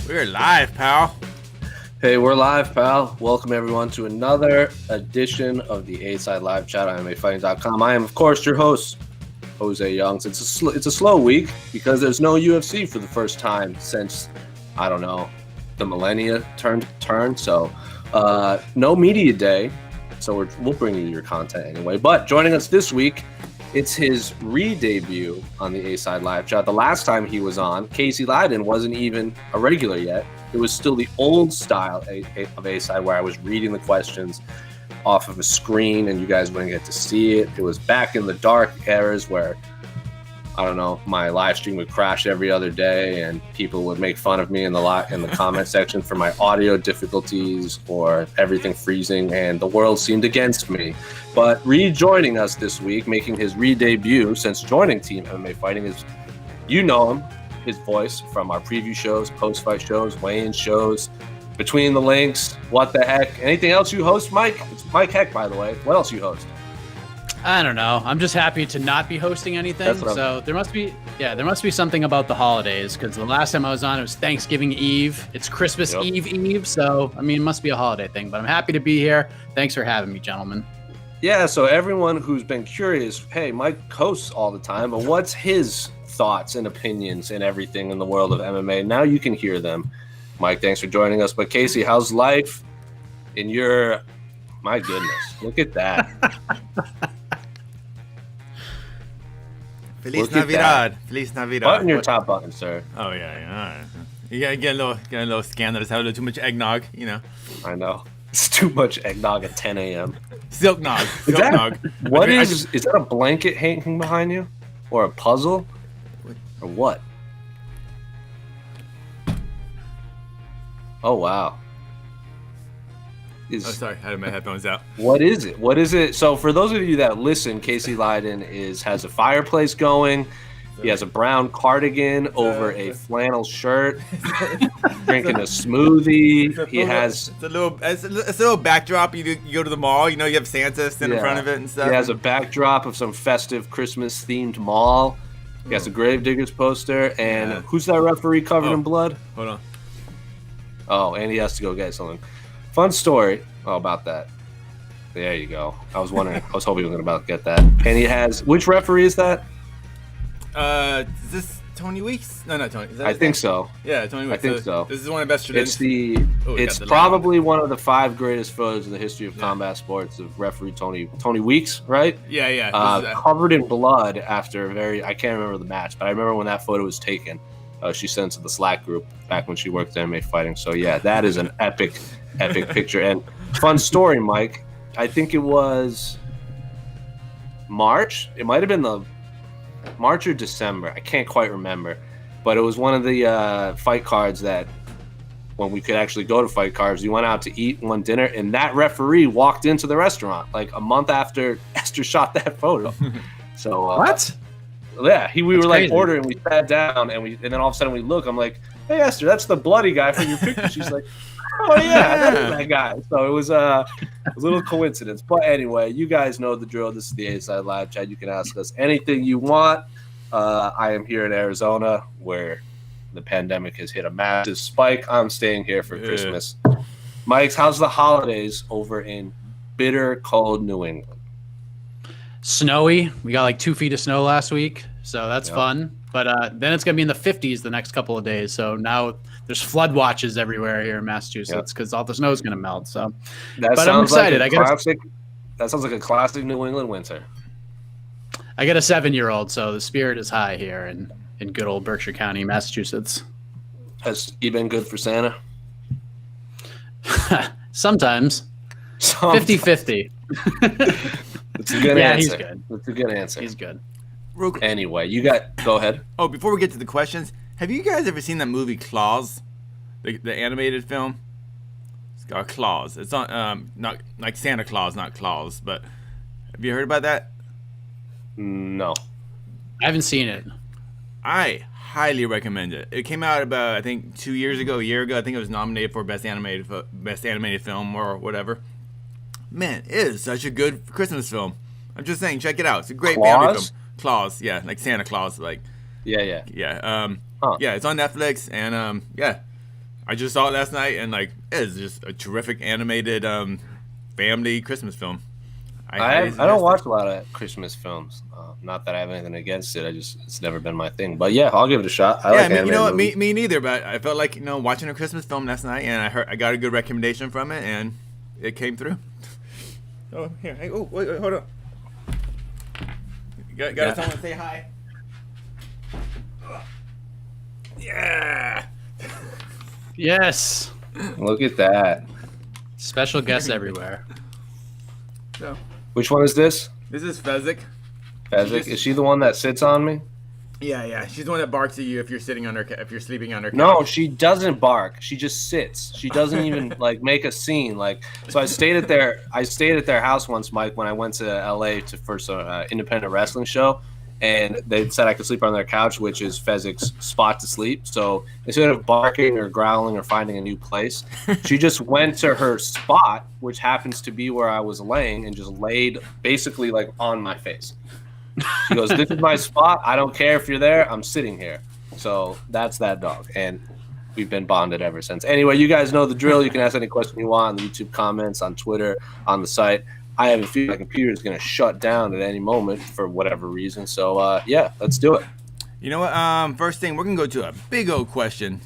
We're live, pal. Hey, we're live, pal. Welcome, everyone, to another edition of the A-Side Live Chat on MMAfighting.com. I am, of course, your host, José Youngs. It's a slow week because there's no UFC for the first time since, I don't know, the millennia turned. So, no media day. So we'll bring you your content anyway. But joining us this week, it's his re-debut on the A-Side Live Chat. The last time he was on, Casey Leydon wasn't even a regular yet. It was still the old style of A-Side where I was reading the questions off of a screen and you guys wouldn't get to see it. It was back in the dark eras where, I don't know, my live stream would crash every other day and people would make fun of me in the comment section for my audio difficulties or everything freezing, and the world seemed against me. But rejoining us this week, making his re-debut since joining Team MMA Fighting is, you know him, his voice from our preview shows, post-fight shows, weigh-in shows, Between the Links, What the Heck. Anything else you host, Mike? It's Mike Heck, by the way. What else you host? I don't know. I'm just happy to not be hosting anything. So there must be something about the holidays, because the last time I was on, it was Thanksgiving Eve. It's Christmas Eve. So, I mean, it must be a holiday thing, but I'm happy to be here. Thanks for having me, gentlemen. Yeah, so everyone who's been curious, hey, Mike hosts all the time, but what's his thoughts and opinions and everything in the world of MMA? Now you can hear them. Mike, thanks for joining us. But Casey, how's life in your... My goodness, look at that. Feliz Navidad. Feliz Navidad. Button your top button, sir. Oh, yeah. You gotta get a little scandalous, have a little too much eggnog, you know. I know. It's too much eggnog at 10 a.m. Silk nog. Is that a blanket hanging behind you? Or a puzzle? Or what? Oh, wow. Sorry, I had my headphones out. What is it? So for those of you that listen, Casey Leydon has a fireplace going. He has a brown cardigan over a flannel shirt, drinking a smoothie. It's a little backdrop. You go to the mall, you know, you have Santa sitting in front of it and stuff. He has a backdrop of some festive Christmas themed mall. He has a Gravediggers poster, and who's that referee covered in blood? Hold on. Oh, and he has to go get something. Fun story about that. There you go. I was wondering. I was hoping you were about to get that. And he has... Which referee is that? Is this Tony Weeks? No, not Tony. I think so. Yeah, Tony Weeks. I think so. This is one of the best traditions. It's probably one of the 5 greatest photos in the history of combat sports of referee Tony Weeks, right? Yeah. Covered in blood after I can't remember the match, but I remember when that photo was taken. She sent it to the Slack group back when she worked at MMA Fighting. So yeah, that is an epic picture. And fun story, Mike. I think it was March. It might have been the March or December. I can't quite remember. But it was one of the fight cards that when we could actually go to fight cards, we went out to eat one dinner, and that referee walked into the restaurant like a month after Esther shot that photo. So what? Yeah, we were like crazy. ordering. We sat down, and then all of a sudden we look. I'm like, "Hey, Esther, that's the bloody guy from your picture." She's like, "Oh yeah, that's that guy." So it was a little coincidence. But anyway, you guys know the drill. This is the A-Side Live Chat. You can ask us anything you want. I am here in Arizona, where the pandemic has hit a massive spike. I'm staying here for Christmas. Mike's, how's the holidays over in bitter, cold New England? Snowy. We got like 2 feet of snow last week, so that's fun. But then it's going to be in the 50s the next couple of days. So now there's flood watches everywhere here in Massachusetts because all the snow is going to melt. So, but I'm excited. That sounds like a classic New England winter. I got a 7-year-old, so the spirit is high here in good old Berkshire County, Massachusetts. Has he been good for Santa? Sometimes. 50-50. It's a good answer. He's good. It's a good answer. He's good. Anyway, go ahead. Oh, before we get to the questions, have you guys ever seen that movie Claws? The animated film? It's got Claws. It's on not like Santa Claus, not Claus, but have you heard about that? No. I haven't seen it. I highly recommend it. It came out about, I think, a year ago. I think it was nominated for best animated film or whatever. Man, it is such a good Christmas film. I'm just saying, check it out. It's a great family film. Claus, yeah, like Santa Claus, like. Yeah. Yeah, it's on Netflix, and yeah, I just saw it last night, and like, it is just a terrific animated family Christmas film. I don't watch a lot of Christmas films. Not that I have anything against it. It's never been my thing. But yeah, I'll give it a shot. I like you know what? Me neither. But I felt like watching a Christmas film last night, and I got a good recommendation from it, and it came through. Oh, here. Hey, wait, hold on. Got someone say hi. Yeah. Yes. Look at that. Special guests everywhere. So, which one is this? This is Fezzik. Fezzik? Is she the one that sits on me? Yeah. She's the one that barks at you if you're sleeping on her couch. No, she doesn't bark. She just sits. She doesn't even like make a scene. Like, so I stayed at their house once, Mike, when I went to LA for some independent wrestling show, and they said I could sleep on their couch, which is Fezzik's spot to sleep. So instead of barking or growling or finding a new place, she just went to her spot, which happens to be where I was laying, and just laid basically like on my face. She goes, "This is my spot. I don't care if you're there. I'm sitting here." So that's that dog, and we've been bonded ever since. Anyway, you guys know the drill. You can ask any question you want in the YouTube comments, on Twitter, on the site. I have a feeling my computer is going to shut down at any moment for whatever reason. So, yeah, let's do it. You know what? First thing, we're going to go to a big old question.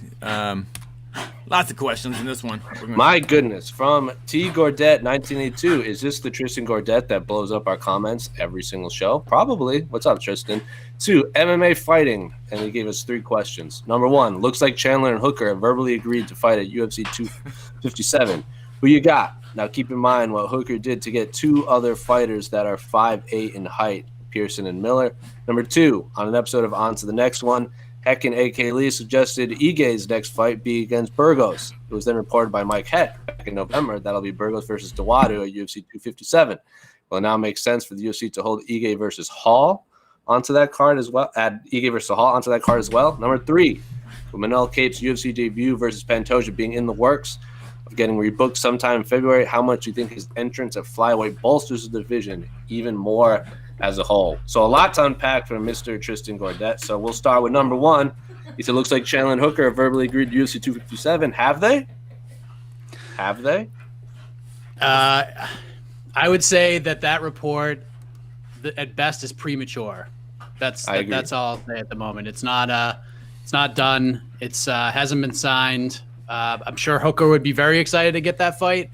Lots of questions in this one. My goodness. From T. Gordet 1982, is this the Tristan Gordet that blows up our comments every single show? Probably. What's up, Tristan? 2, MMA fighting. And he gave us 3 questions. Number 1, looks like Chandler and Hooker have verbally agreed to fight at UFC 257. Who you got? Now, keep in mind what Hooker did to get 2 other fighters that are 5'8" in height, Pearson and Miller. Number 2, on an episode of On to the Next One, Heck and A.K. Lee suggested Ige's next fight be against Burgos. It was then reported by Mike Heck back in November that'll be Burgos versus Dawadu at UFC 257. Well, it now makes sense for the UFC to hold Ige versus Hall onto that card as well. Add Ige versus Hall onto that card as well. Number 3, with Manel Kape's UFC debut versus Pantoja being in the works of getting rebooked sometime in February, how much do you think his entrance at flyweight bolsters the division even more as a whole? So a lot to unpack from Mr. Tristan Gordet. So we'll start with number 1. He said, looks like Chandler and Hooker have verbally agreed to UFC 257. Have they? I would say that report at best is premature. That's all I'll say at the moment. It's not done. It's hasn't been signed. I'm sure Hooker would be very excited to get that fight.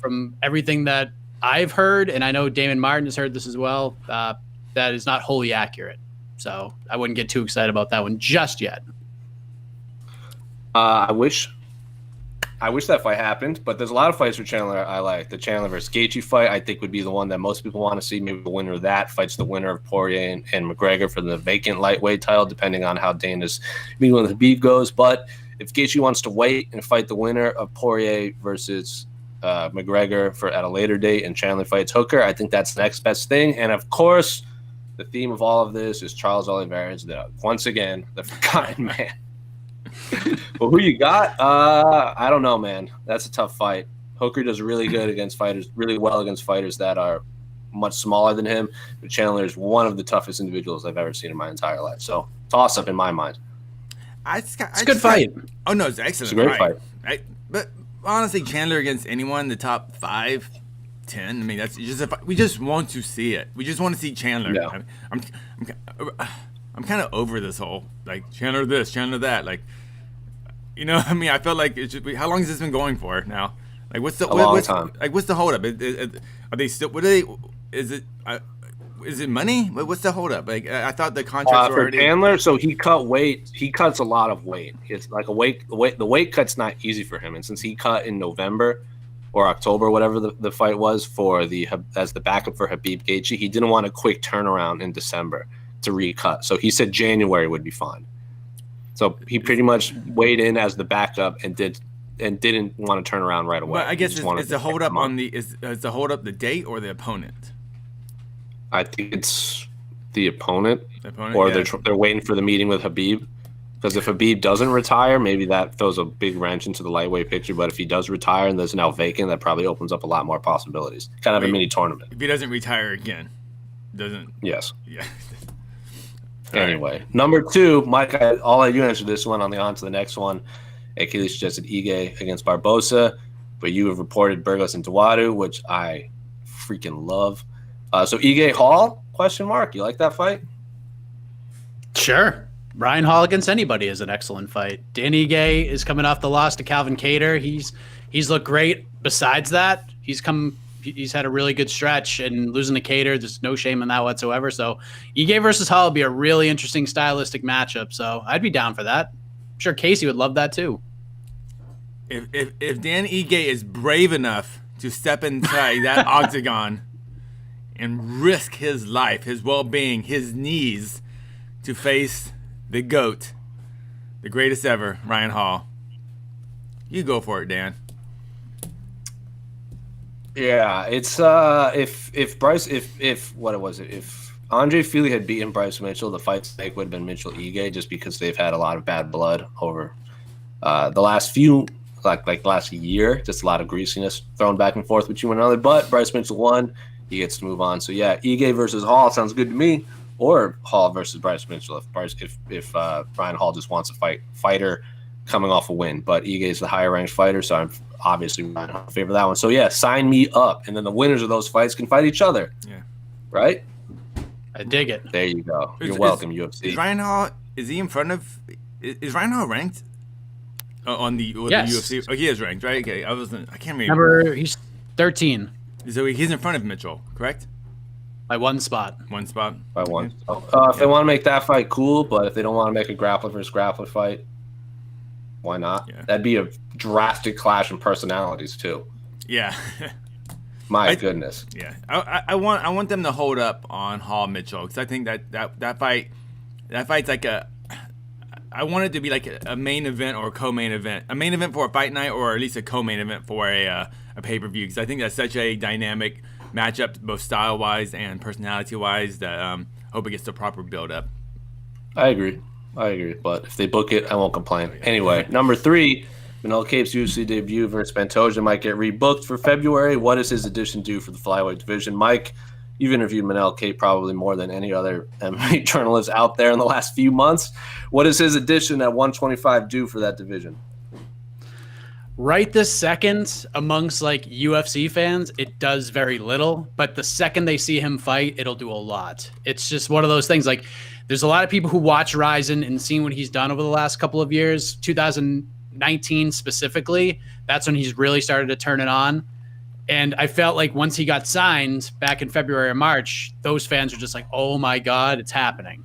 From everything that I've heard, and I know Damon Martin has heard this as well, that is not wholly accurate. So I wouldn't get too excited about that one just yet. I wish that fight happened, but there's a lot of fights for Chandler I like. The Chandler versus Gaethje fight, I think, would be the one that most people want to see. Maybe the winner of that fights the winner of Poirier and McGregor for the vacant lightweight title, depending on how Dana's meeting with Khabib goes. But if Gaethje wants to wait and fight the winner of Poirier versus McGregor at a later date, and Chandler fights Hooker, I think that's the next best thing. And of course, the theme of all of this is Charles Oliveira's once again the forgotten man. Well, who you got? I don't know, man. That's a tough fight. Hooker does really well against fighters that are much smaller than him. But Chandler is one of the toughest individuals I've ever seen in my entire life. So toss up in my mind. It's a good fight. Oh no, it's excellent. It's a great fight. But honestly, Chandler against anyone in the top 5, 10. I mean, that's just we just want to see it. We just want to see Chandler. Yeah. I'm kind of over this whole like Chandler this, Chandler that. Like, you know, I mean, I felt like it's just, how long has this been going for now? Like, what's the time? Like, what's the holdup? Are they still? What are they? Is it money? What's the holdup? Like, I thought the contracts were already. For Chandler, so he cut weight. He cuts a lot of weight. It's like the weight cut's not easy for him, and since he cut in November or October, whatever the fight was as the backup for Khabib Gaethje, he didn't want a quick turnaround in December to recut. So he said January would be fine. So he pretty much weighed in as the backup and didn't want to turn around right away. But I guess is the hold up on is the hold up the date or the opponent? I think it's the opponent, or yeah. they're waiting for the meeting with Khabib. Because if Khabib doesn't retire, maybe that throws a big wrench into the lightweight picture. But if he does retire and there's now vacant, that probably opens up a lot more possibilities. Kind of a mini tournament. If he doesn't retire again, Yes. Yeah. Anyway, number 2, Mike. I'll let you answer this one. On to the next one. Achilles suggested Ige against Barbosa, but you have reported Burgos and Duadu, which I freaking love. So Ige Hall? Question mark. You like that fight? Sure. Ryan Hall against anybody is an excellent fight. Dan Ige is coming off the loss to Calvin Kattar. He's looked great. Besides that, he's had a really good stretch, and losing to Kattar, there's no shame in that whatsoever. So Ige versus Hall would be a really interesting stylistic matchup. So I'd be down for that. I'm sure Casey would love that too. If Dan Ige is brave enough to step inside that octagon and risk his life, his well-being, his knees to face the GOAT, the greatest ever, Ryan Hall, you go for it, Dan. Yeah, it's if Andre Fili had beaten Bryce Mitchell, the fight stake would have been Mitchell Ige, just because they've had a lot of bad blood over the last few, like last year, just a lot of greasiness thrown back and forth between one another. But Bryce Mitchell won, he gets to move on. So yeah, Ige versus Hall sounds good to me, or Hall versus Bryce Mitchell if Ryan Hall just wants a fighter coming off a win. But Ige is the higher ranked fighter, so I'm obviously Ryan Hall in favor of that one. So yeah, sign me up, and then the winners of those fights can fight each other. Yeah, right. I dig it. There you go. You're welcome, UFC. Is Ryan Hall? Is he in front of? Is Ryan Hall ranked on the UFC? Oh, he is ranked, right? Okay, I can't remember. He's 13. So he's in front of Mitchell, correct? By one spot. One spot. By one. If they want to make that fight, cool. But if they don't want to make a grappler versus grappler fight, why not? Yeah. That'd be a drastic clash in personalities too. Yeah. My goodness. Yeah. I want them to hold up on Hall Mitchell, because I think that fight's like I want it to be like a main event or a co-main event. A main event for a fight night, or at least a co-main event for a pay-per-view, because I think that's such a dynamic matchup, both style-wise and personality-wise, that hope it gets the proper build-up. I agree. But if they book it, I won't complain. Anyway, number 3, Manel Kape's UFC debut versus Pantoja might get rebooked for February. What does his addition do for the flyweight division? Mike, you've interviewed Manel Kape probably more than any other MMA journalist out there in the last few months. What does his addition at 125 do for that division? Right this second, amongst like UFC fans, it does very little. But the second they see him fight, it'll do a lot. It's just one of those things. Like, there's a lot of people who watch Ryzen and seen what he's done over the last couple of years. 2019 specifically, that's when he's really started to turn it on. And I felt like once he got signed back in February or March, those fans were just like, oh my God, it's happening.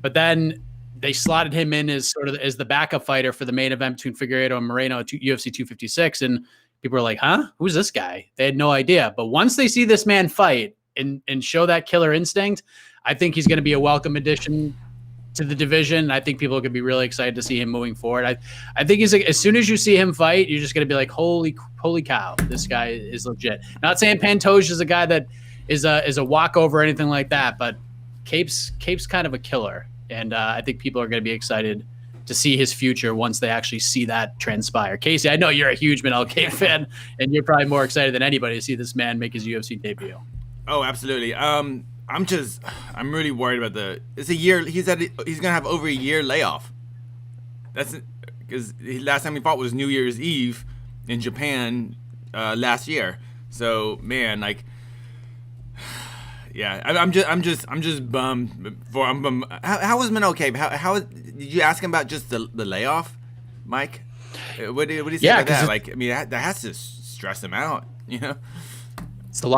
But then they slotted him in as as the backup fighter for the main event between Figueiredo and Moreno at UFC 256. And people were like, huh? Who's this guy? They had no idea. But once they see this man fight and show that killer instinct, I think he's going to be a welcome addition to the division. I think people are going to be really excited to see him moving forward. I think he's like, as soon as you see him fight, you're just going to be like, holy cow, this guy is legit. Not saying Pantoja is a guy that is a walkover or anything like that, but Kape's kind of a killer. And I think people are going to be excited to see his future once they actually see that transpire. Casey, I know you're a huge Manel Kape fan, and you're probably more excited than anybody to see this man make his UFC debut. Oh, absolutely. I'm really worried about it's a year. He's gonna have over a year layoff. That's because last time he fought was New Year's Eve in Japan last year. So man, like, yeah, I'm just bummed. How was Manel Kape? How did you ask him about just the layoff, Mike? What did he say about that? Like, I mean, that has to stress him out, you know. It's the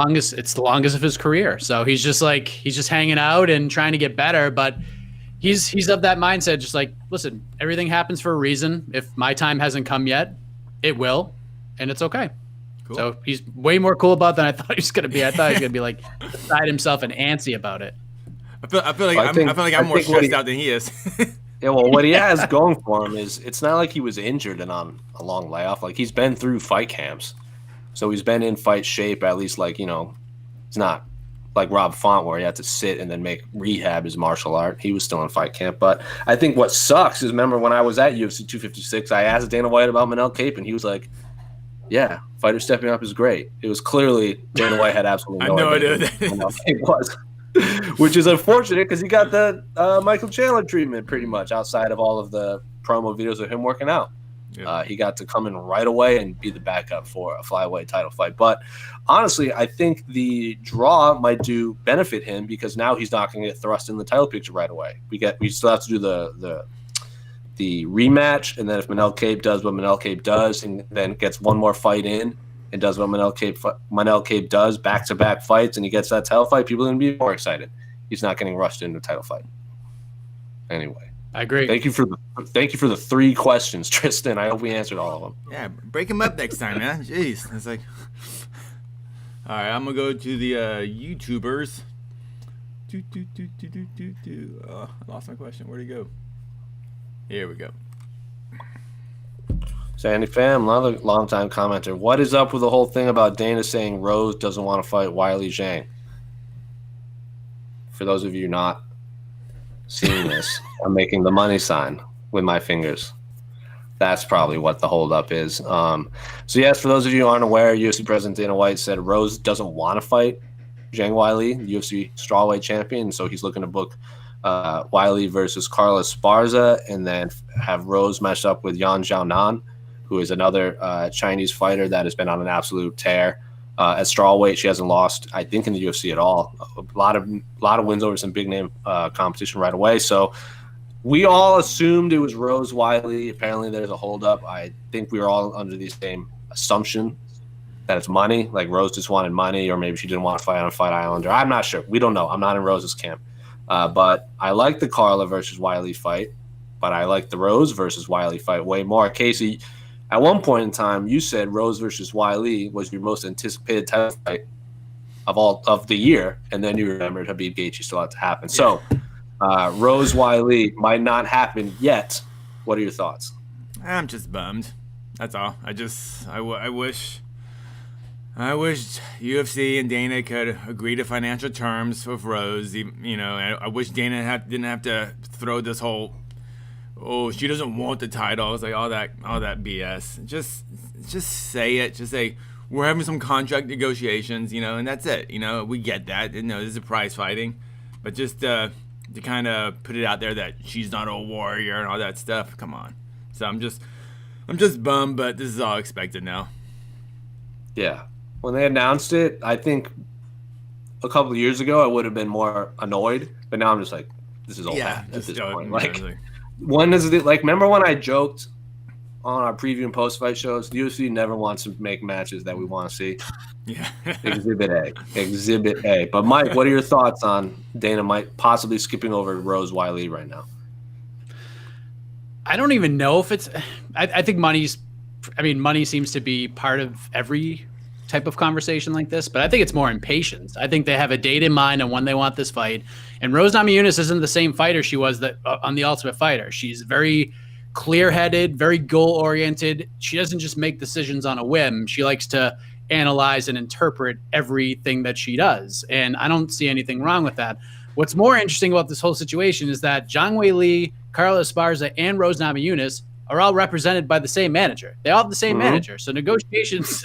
longest of his career. So he's just hanging out and trying to get better, but he's of that mindset, just like, listen, everything happens for a reason. If my time hasn't come yet, it will, and it's okay. Cool. So he's way more cool about it than I thought he was going to be. I thought he was going to be like beside himself and antsy about it. I feel like I'm more stressed out than he is. Yeah, well, what he has going for him is it's not like he was injured and on a long layoff. Like, he's been through fight camps. So he's been in fight shape, at least, like, you know, he's not like Rob Font, where he had to sit and then make rehab his martial art. He was still in fight camp. But I think what sucks is, remember when I was at UFC 256, I asked Dana White about Manel Kape, and he was like, yeah, fighter stepping up is great. It was clearly Dana White had absolutely no idea what Manel Kape was, which is unfortunate because he got the Michael Chandler treatment pretty much outside of all of the promo videos of him working out. Yeah. He got to come in right away and be the backup for a flyweight title fight. But honestly, I think the draw might benefit him because now he's not going to get thrust in the title picture right away. We still have to do the rematch, and then if Manel Kape does what Manel Kape does, and then gets one more fight in and does what Manel Kape does, back-to-back fights, and he gets that title fight, people are going to be more excited. He's not getting rushed into a title fight. Anyway. I agree. Thank you for the 3 questions, Tristan. I hope we answered all of them. Yeah, break them up next time, man. Jeez, it's like. All right, I'm gonna go to the YouTubers. Oh, I lost my question. Where'd it go? Here we go. Sandy Pham, another long-time commenter. What is up with the whole thing about Dana saying Rose doesn't want to fight Weili Zhang? For those of you not seeing this, I'm making the money sign with my fingers. That's probably what the holdup is. So yes, for those of you who aren't aware, UFC President Dana White said Rose doesn't want to fight Zhang Weili, the UFC strawweight champion. So he's looking to book Weili versus Carla Esparza, and then have Rose matched up with Yan Xiaonan, who is another Chinese fighter that has been on an absolute tear. At strawweight, she hasn't lost, I think, in the UFC at all. A lot of wins over some big name competition right away. So we all assumed it was Rose Weili. Apparently, there's a holdup. I think we were all under the same assumption that it's money. Like Rose just wanted money, or maybe she didn't want to fight on Fight Island. Or I'm not sure. We don't know. I'm not in Rose's camp. But I like the Carla versus Weili fight. But I like the Rose versus Weili fight way more. Casey, at one point in time, you said Rose versus Weili was your most anticipated title fight of the year, and then you remembered Habib Gaethje still had to happen. Yeah. So, Rose Weili might not happen yet. What are your thoughts? I'm just bummed. That's all. I wish UFC and Dana could agree to financial terms with Rose. You know, I wish Dana didn't have to throw this whole, oh, she doesn't want the title. It's like all that BS. Just say it. Just say we're having some contract negotiations, you know, and that's it. You know, we get that. You know, this is a prize fighting, but just to kind of put it out there that she's not a warrior and all that stuff. Come on. So I'm just bummed, but this is all expected now. Yeah, when they announced it, I think a couple of years ago I would have been more annoyed, but now I'm just like, this is all bad at this point. Like. When is it, like, remember when I joked on our preview and post-fight shows, the UFC never wants to make matches that we want to see? Yeah. Exhibit A. But, Mike, what are your thoughts on Dana might possibly skipping over Rose Weili right now? I don't even know if it's – I think money seems to be part of every type of conversation like this, but I think it's more impatience. I think they have a date in mind on when they want this fight. And Rose Namajunas isn't the same fighter she was on The Ultimate Fighter. She's very clear-headed, very goal-oriented. She doesn't just make decisions on a whim. She likes to analyze and interpret everything that she does. And I don't see anything wrong with that. What's more interesting about this whole situation is that Zhang Weili, Carla Esparza, and Rose Namajunas are all represented by the same manager. They all have the same manager. So negotiations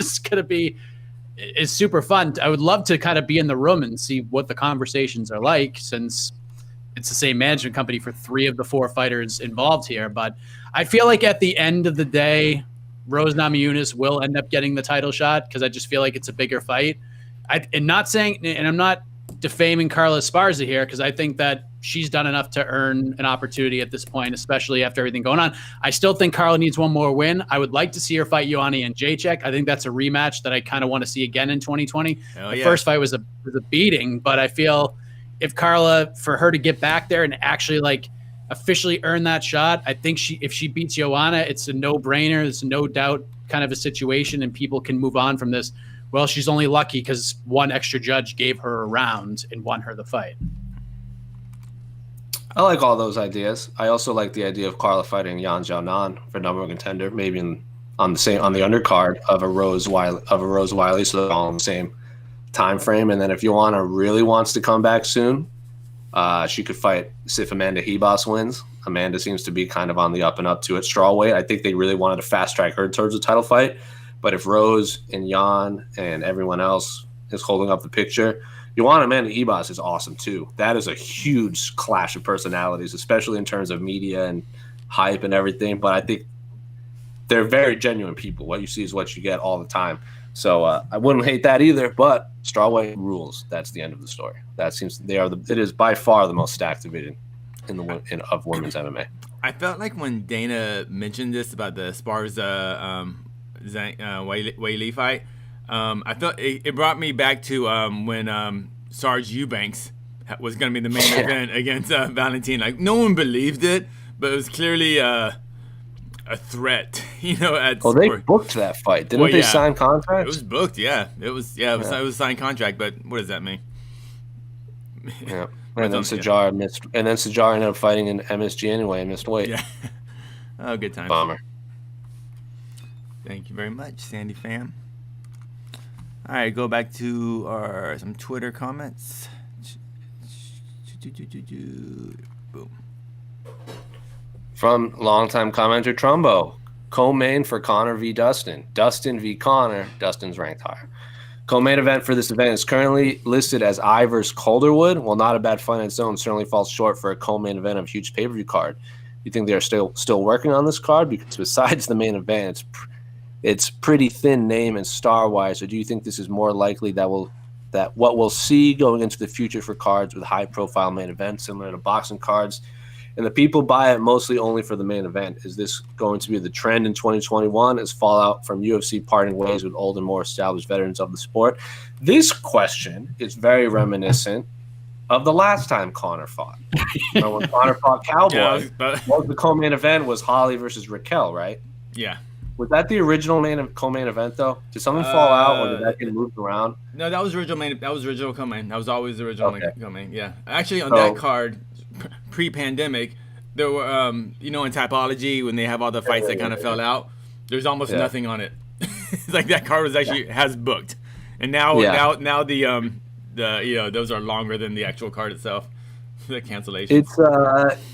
is super fun. I would love to kind of be in the room and see what the conversations are like, since it's the same management company for 3 of the 4 fighters involved here. But I feel like at the end of the day, Rose Namajunas will end up getting the title shot because I just feel like it's a bigger fight. I'm not defaming Carla Esparza here, because I think that she's done enough to earn an opportunity at this point, especially after everything going on. I still think Carla needs one more win. I would like to see her fight Ioana and Jacek. I think that's a rematch that I kind of want to see again in 2020. The first fight was a beating, but I feel if Carla, for her to get back there and actually like officially earn that shot, I think if she beats Ioana, it's a no-brainer. It's no doubt kind of a situation, and people can move on from this. Well, she's only lucky because one extra judge gave her a round and won her the fight. I like all those ideas. I also like the idea of Carla fighting Yan Xiaonan for number 1 contender, maybe on the undercard of a Rose Weili, so they're all in the same time frame. And then if Joanna really wants to come back soon, she could fight if Amanda Hebos wins. Amanda seems to be kind of on the up and up too at strawweight. I think they really wanted to fast track her towards a title fight. But if Rose and Jan and everyone else is holding up the picture, Joanna Amanda Hebos is awesome too. That is a huge clash of personalities, especially in terms of media and hype and everything. But I think they're very genuine people. What you see is what you get all the time. So I wouldn't hate that either. But strawweight rules. That's the end of the story. It is by far the most stacked division of women's MMA. I felt like when Dana mentioned this about the Sparza Wei Li fight, I felt it brought me back to when Sarge Eubanks was going to be the main event against Valentin. Like, no one believed it, but it was clearly a threat, they booked that fight. Didn't they sign contracts? It was booked, yeah. It was a signed contract, but what does that mean? Yeah. And then Sajar missed, and then Sajar ended up fighting in MSG anyway and missed weight. Yeah. Oh, good time. Bummer. Thank you very much, Sandy fam. All right, go back to some Twitter comments. Boom. From longtime commenter Trumbo, co-main for Conor v. Dustin. Dustin v. Conor. Dustin's ranked higher. Co-main event for this event is currently listed as I vs. Calderwood. While not a bad fight on its own, certainly falls short for a co-main event of a huge pay-per-view card. You think they are still working on this card? Because besides the main event, it's pretty thin name and star-wise. Or do you think this is more likely that what we'll see going into the future for cards with high-profile main events similar to boxing cards? And the people buy it mostly only for the main event. Is this going to be the trend in 2021 as fallout from UFC parting ways with old and more established veterans of the sport? This question is very reminiscent of the last time Conor fought. When Conor fought Cowboy, the co-main event was Holly versus Raquel, right? Yeah. Was that the original co-main event, though? Did something fall out, or did that get moved around? No, that was original co-main. That was always the original co-main. Yeah. Actually, on that card, pre-pandemic, there were in typology when they have all the fights that kind of fell out, there's almost nothing on it. It's like that card was actually has booked, and now the those are longer than the actual card itself. The cancellation.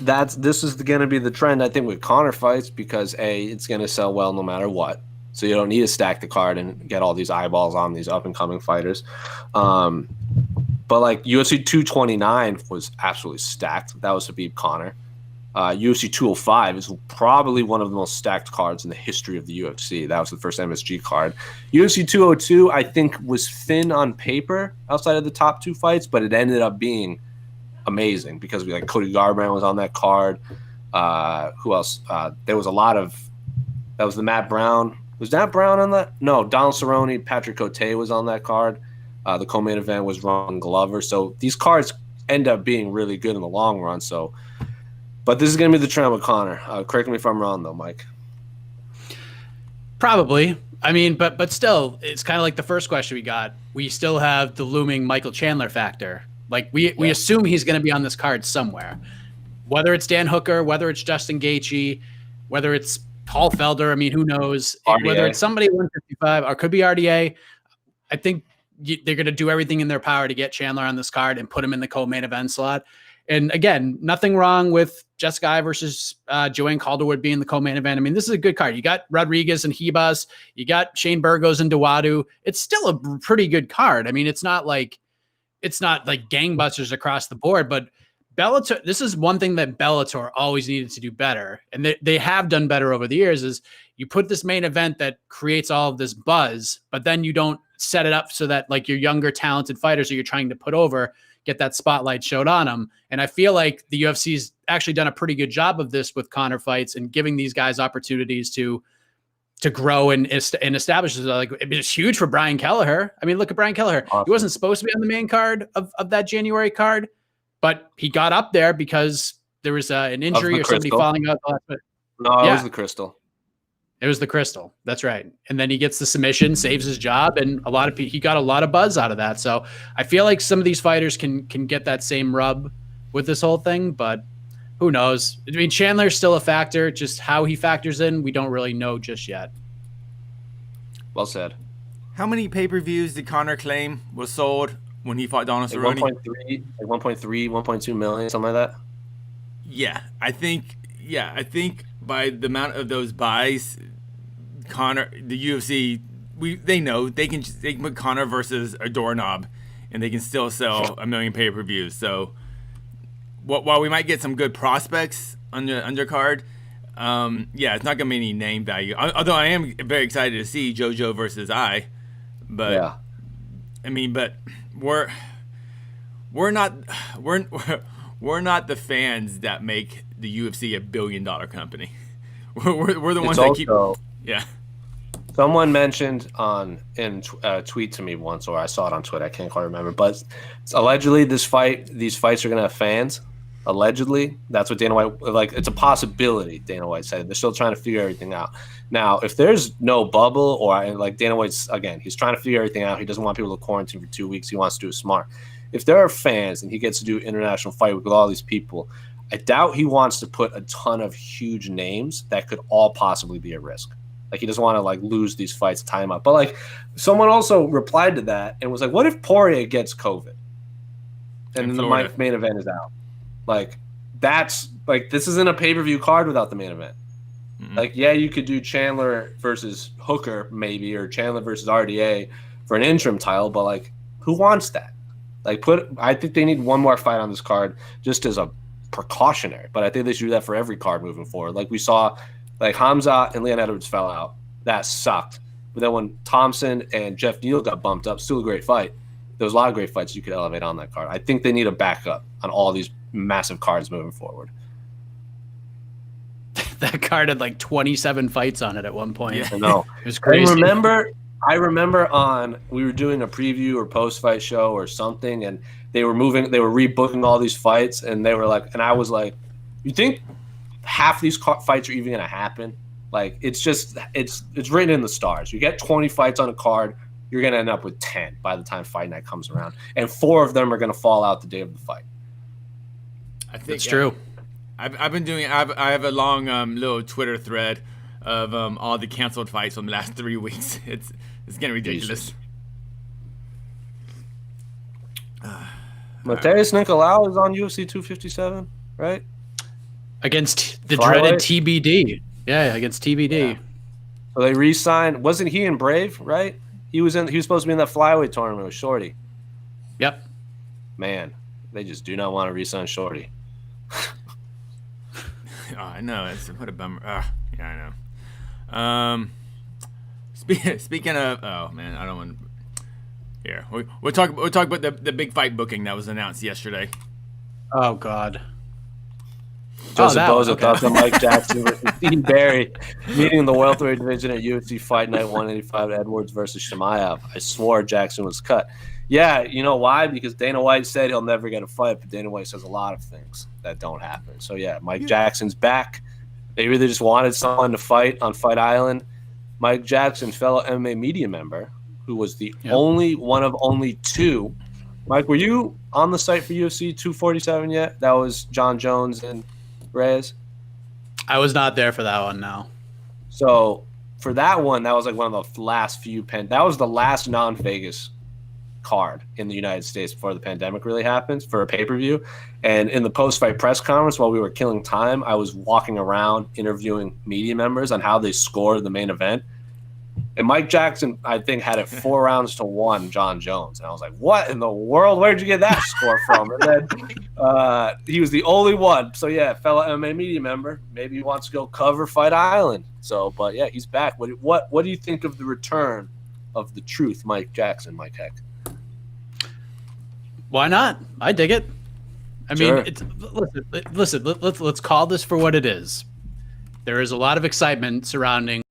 This is going to be the trend, I think, with Conor fights, because it's going to sell well no matter what. So you don't need to stack the card and get all these eyeballs on these up and coming fighters. But like UFC 229 was absolutely stacked. That was Khabib Conor. UFC 205 is probably one of the most stacked cards in the history of the UFC. That was the first MSG card. UFC 202, I think, was thin on paper outside of the top two fights, but it ended up being amazing because Cody Garbrandt was on that card. Who else? There was a lot of. That was the Matt Brown. Was Matt Brown on that? No, Donald Cerrone, Patrick Cote was on that card. The co-main event was Ron Glover. So these cards end up being really good in the long run. So, but this is going to be the trend with Conor. Correct me if I'm wrong, though, Mike. Probably. I mean, but still, it's kind of like the first question we got. We still have the looming Michael Chandler factor. Like we assume he's going to be on this card somewhere. Whether it's Dan Hooker, whether it's Justin Gaethje, whether it's Paul Felder. I mean, who knows? RDA. Whether it's somebody 155 or could be RDA. I think they're going to do everything in their power to get Chandler on this card and put him in the co-main event slot. And again, nothing wrong with Jessica Eye versus Joanne Calderwood being the co-main event. I mean, this is a good card. You got Rodriguez and Hebas. You got Shane Burgos and Dawadu. It's still a pretty good card. I mean, it's not like gangbusters across the board, but Bellator, this is one thing that Bellator always needed to do better. And they have done better over the years is you put this main event that creates all of this buzz, but then you don't set it up so that like your younger talented fighters who you're trying to put over get that spotlight showed on them. And I feel like the UFC's actually done a pretty good job of this with Conor fights and giving these guys opportunities to grow and establish. Like it's huge for Brian Kelleher. I mean, look at Brian Kelleher. Awesome. He wasn't supposed to be on the main card of that January card, but he got up there because there was an injury or somebody falling out. No, it was the Crystal. It was the Crystal. That's right. And then he gets the submission, saves his job, and he got a lot of buzz out of that. So I feel like some of these fighters can get that same rub with this whole thing, but who knows? I mean, Chandler's still a factor. Just how he factors in, we don't really know just yet. Well said. How many pay-per-views did Conor claim was sold when he fought Donald Cerrone? 1.3, 1.2 million, something like that. Yeah, I think by the amount of those buys, Conor, the UFC, they know they can put Conor versus a doorknob, and they can still sell 1 million pay-per-views. So, while we might get some good prospects on the undercard, it's not gonna be any name value. Although I am very excited to see JoJo versus I, but yeah. I mean, but we're not the fans that make the UFC $1 billion company. We're the ones that keep. Yeah. Someone mentioned in a tweet to me once, or I saw it on Twitter. I can't quite remember, but allegedly these fights are gonna have fans. Allegedly, that's what Dana White, like, it's a possibility. Dana White said they're still trying to figure everything out. Now, if there's no bubble, or like Dana White's, again, he's trying to figure everything out. He doesn't want people to quarantine for 2 weeks. He wants to do it smart. If there are fans and he gets to do international fight with all these people, I doubt he wants to put a ton of huge names that could all possibly be at risk. Like, he doesn't want to like lose these fights, time up. But like, someone also replied to that and was like, "What if Poirier gets COVID and then the main event is out?" Like, that's like, this isn't a pay-per-view card without the main event. Mm-hmm. Like, yeah, you could do Chandler versus Hooker maybe, or Chandler versus RDA for an interim title, but like, who wants that? Like, I think they need one more fight on this card just as a precautionary, but I think they should do that for every card moving forward. Like we saw, like Khamzat and Leon Edwards fell out. That sucked. But then when Thompson and Jeff Neal got bumped up, still a great fight. There was a lot of great fights you could elevate on that card. I think they need a backup on all these massive cards moving forward. That card had like 27 fights on it at one point. Yeah. I know. It was crazy. I remember we were doing a preview or post-fight show or something, and they were rebooking all these fights, and they were like, and I was like, you think half these fights are even going to happen? Like, it's written in the stars. You get 20 fights on a card, you're going to end up with 10 by the time fight night comes around, and 4 of them are going to fall out the day of the fight. I think it's true. I've been doing. I have a long little Twitter thread of all the canceled fights from the last 3 weeks. It's getting ridiculous. Mateus Nicolau is on UFC 257, right? Against the dreaded TBD. Yeah, against TBD. Yeah. So they re-signed. Wasn't he in Brave, right? He was supposed to be in that flyweight tournament with Shorty. Yep. Man, they just do not want to re-sign Shorty. I know. What a bummer. Yeah, I know. Speaking of, oh man, I don't want. Here, we'll talk about the big fight booking that was announced yesterday. Oh God. Joseph Bozer thought that Mike Jackson versus Steve Barry meeting in the welterweight division at UFC Fight Night 185 Edwards versus Chimaev. I swore Jackson was cut. Yeah, you know why? Because Dana White said he'll never get a fight, but Dana White says a lot of things that don't happen. So yeah, Mike Jackson's back. They really just wanted someone to fight on Fight Island. Mike Jackson, fellow MMA media member, who was the only one of only 2. Mike, were you on the site for UFC 247 yet? That was John Jones and Perez? I was not there for that one, no. So for that one, that was like one of the last few that was the last non-Vegas card in the United States before the pandemic really happens for a pay-per-view. And in the post-fight press conference, while we were killing time, I was walking around interviewing media members on how they scored the main event. And Mike Jackson, I think, had it 4 rounds to 1, John Jones. And I was like, what in the world? Where'd you get that score from? And then he was the only one. So, yeah, fellow MMA media member. Maybe he wants to go cover Fight Island. So, but, yeah, he's back. What do you think of the return of the truth, Mike Jackson, Mike Heck? Why not? I dig it. I Sure. mean, listen, let's call this for what it is. There is a lot of excitement surrounding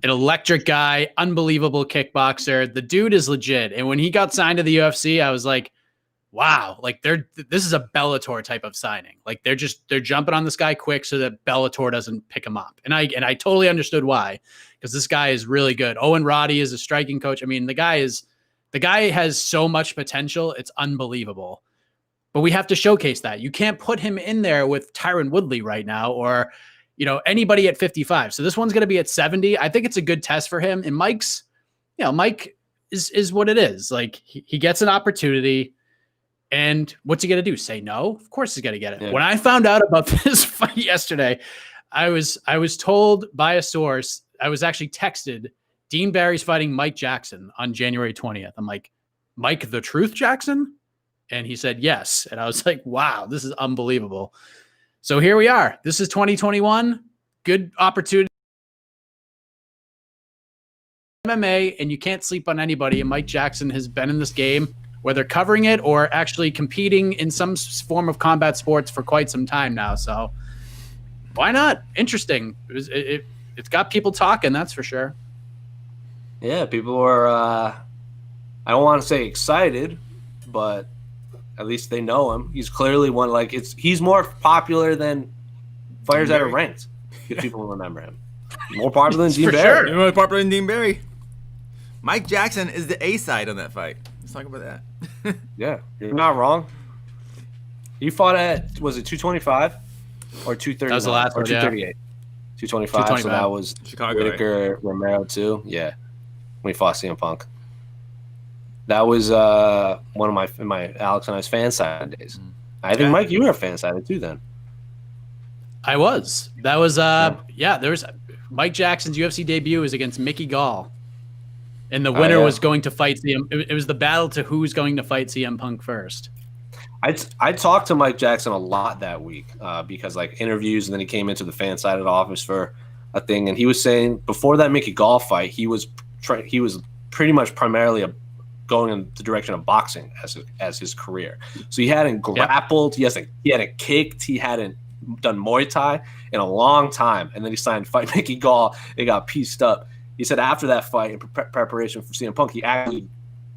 an electric guy, unbelievable kickboxer. The dude is legit. And when he got signed to the UFC, I was like, wow, like this is a Bellator type of signing. Like they're jumping on this guy quick so that Bellator doesn't pick him up. And I totally understood why, because this guy is really good. Owen Roddy is a striking coach. I mean, the guy has so much potential. It's unbelievable. But we have to showcase that. You can't put him in there with Tyron Woodley right now, or anybody at 55. So this one's going to be at 70. I think it's a good test for him. And Mike is what it is. Like he gets an opportunity, and what's he going to do? Say no? Of course he's going to get it. Yeah. When I found out about this fight yesterday, I was told by a source, I was actually texted, Dean Barry's fighting Mike Jackson on January 20th. I'm like, Mike the Truth Jackson? And he said yes. And I was like, wow, this is unbelievable. So here we are. This is 2021. Good opportunity. MMA, and you can't sleep on anybody. And Mike Jackson has been in this game, whether covering it or actually competing in some form of combat sports for quite some time now. So why not? Interesting. It's got people talking, that's for sure. Yeah, people are, I don't want to say excited, but at least they know him. He's clearly one, he's more popular than fighters that are ranked. If people remember him. More popular than Dean Barry. Sure. More popular than Dean Barry. Mike Jackson is the A side on that fight. Let's talk about that. Yeah, you're not wrong. He fought at, was it 225 or 230? That was the last or one, 238. 225. So that was Chicago, Whitaker, right? Romero too. Yeah, when he fought CM Punk. That was one of my Alex and I's fan side days. I think Mike, you were a fan side too then. I was. That was there was Mike Jackson's UFC debut was against Mickey Gall. And the winner was going to fight CM. It was the battle to who's going to fight CM Punk first. I talked to Mike Jackson a lot that week because interviews, and then he came into the fan side of the office for a thing, and he was saying before that Mickey Gall fight, he was pretty much primarily going in the direction of boxing as his career. So he hadn't grappled, he hadn't kicked, he hadn't done Muay Thai in a long time, and then he signed to fight Mickey Gall. It got pieced up. He said after that fight, in preparation for CM Punk, he actually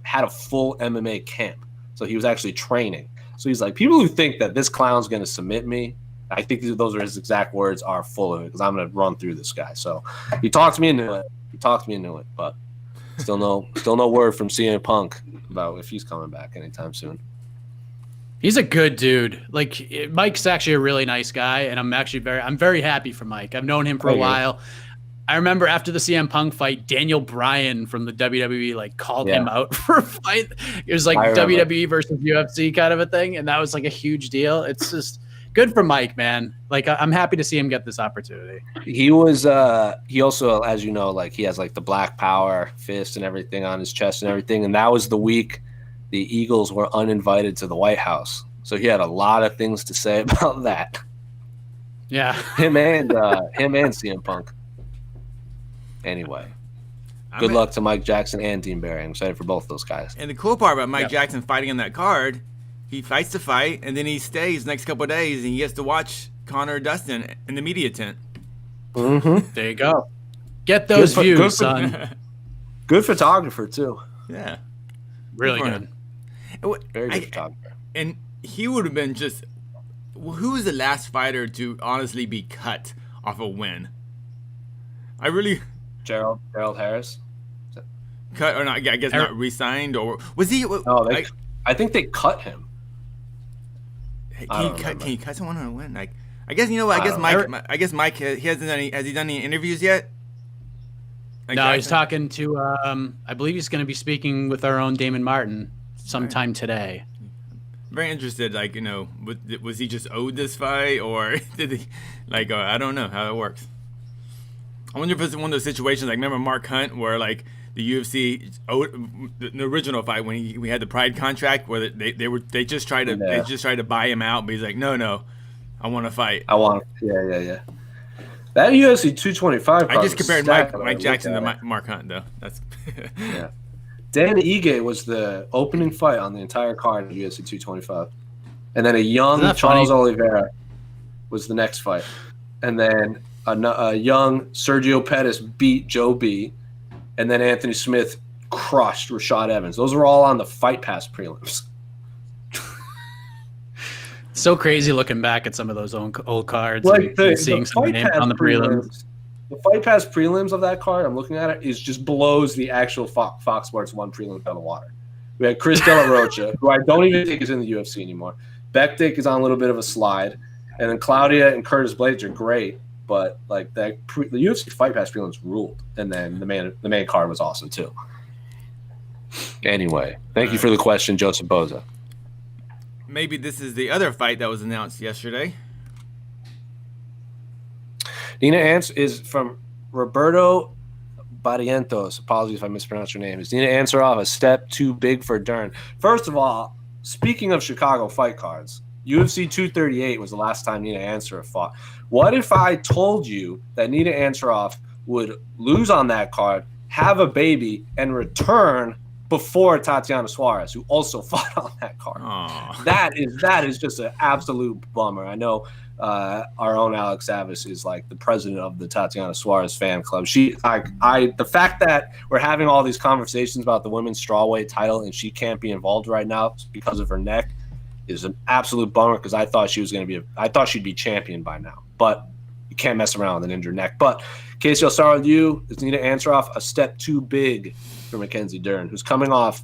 had a full MMA camp. So he was actually training. So he's like, people who think that this clown's going to submit me, I think those are his exact words, are full of it because I'm going to run through this guy. So he talked me into it. But still no word from CM Punk about if he's coming back anytime soon. He's a good dude. Mike's actually a really nice guy, and I'm very happy for Mike. I've known him for a while. I remember after the CM Punk fight, Daniel Bryan from the WWE called him out for a fight. It was WWE versus UFC kind of a thing, and that was a huge deal. It's just good for Mike, man. I'm happy to see him get this opportunity. He was he also, as you know, he has the Black Power fist and everything on his chest and everything, and that was the week the Eagles were uninvited to the White House. So he had a lot of things to say about that. Yeah. Him and CM Punk. Anyway, good luck to Mike Jackson and Dean Barry. I'm excited for both those guys. And the cool part about Mike Jackson fighting on that card, he fights the fight, and then he stays next couple of days, and he gets to watch Conor Dustin in the media tent. Mm-hmm. There you go. Get those views, son. Good photographer, too. Yeah. Really good. Very good photographer. And he would have been just... Who was the last fighter to honestly be cut off a win? I really... Gerald Harris? Cut or not? I guess not re-signed, or was he? No, I think they cut him. Can you cut someone on a win? I guess you know what? I guess Mike. He hasn't done any. Has he done any interviews yet? No, he's talking to. I believe he's going to be speaking with our own Damon Martin sometime today. Very interested. Was he just owed this fight, or did he? I don't know how it works. I wonder if it's one of those situations remember Mark Hunt where the UFC owed the original fight when we had the Pride contract where they just tried to buy him out, but he's like, no, I want to fight. Yeah. That UFC 225. I just compared Mike Jackson to Mark Hunt though. That's yeah. Dan Ige was the opening fight on the entire card of UFC 225, and then a young Charles Oliveira was the next fight, and then a young Sergio Pettis beat Joe B, and then Anthony Smith crushed Rashad Evans. Those were all on the Fight Pass prelims. So crazy looking back at some of those old cards. Seeing some names on the prelims. The Fight Pass prelims of that card, I'm looking at it, is just blows the actual Fox Sports 1 prelim out of the water. We had Chris De La Rocha, who I don't even think is in the UFC anymore. Bektik is on a little bit of a slide. And then Claudia and Curtis Blades are great. but like the UFC Fight Pass prelims ruled, and then the main card was awesome too. Anyway, thank you for the question, Joseph Bozer. Maybe this is the other fight that was announced yesterday. Nina Ants is from Roberto Barrientos. Apologies if I mispronounced your name. Is Nina Ansaroff a step too big for Dern? First of all, speaking of Chicago fight cards, UFC 238 was the last time Nina Ansaroff fought. What if I told you that Nina Ansaroff would lose on that card, have a baby, and return before Tatiana Suarez, who also fought on that card? That is just an absolute bummer. I know our own Alex Avis is like the president of the Tatiana Suarez fan club. The fact that we're having all these conversations about the women's strawweight title and she can't be involved right now because of her neck is an absolute bummer, because I thought she'd be champion by now. But you can't mess around with an injured neck. But Casey, I'll start with you. Is Nina Ansaroff a step too big for Mackenzie Dern, who's coming off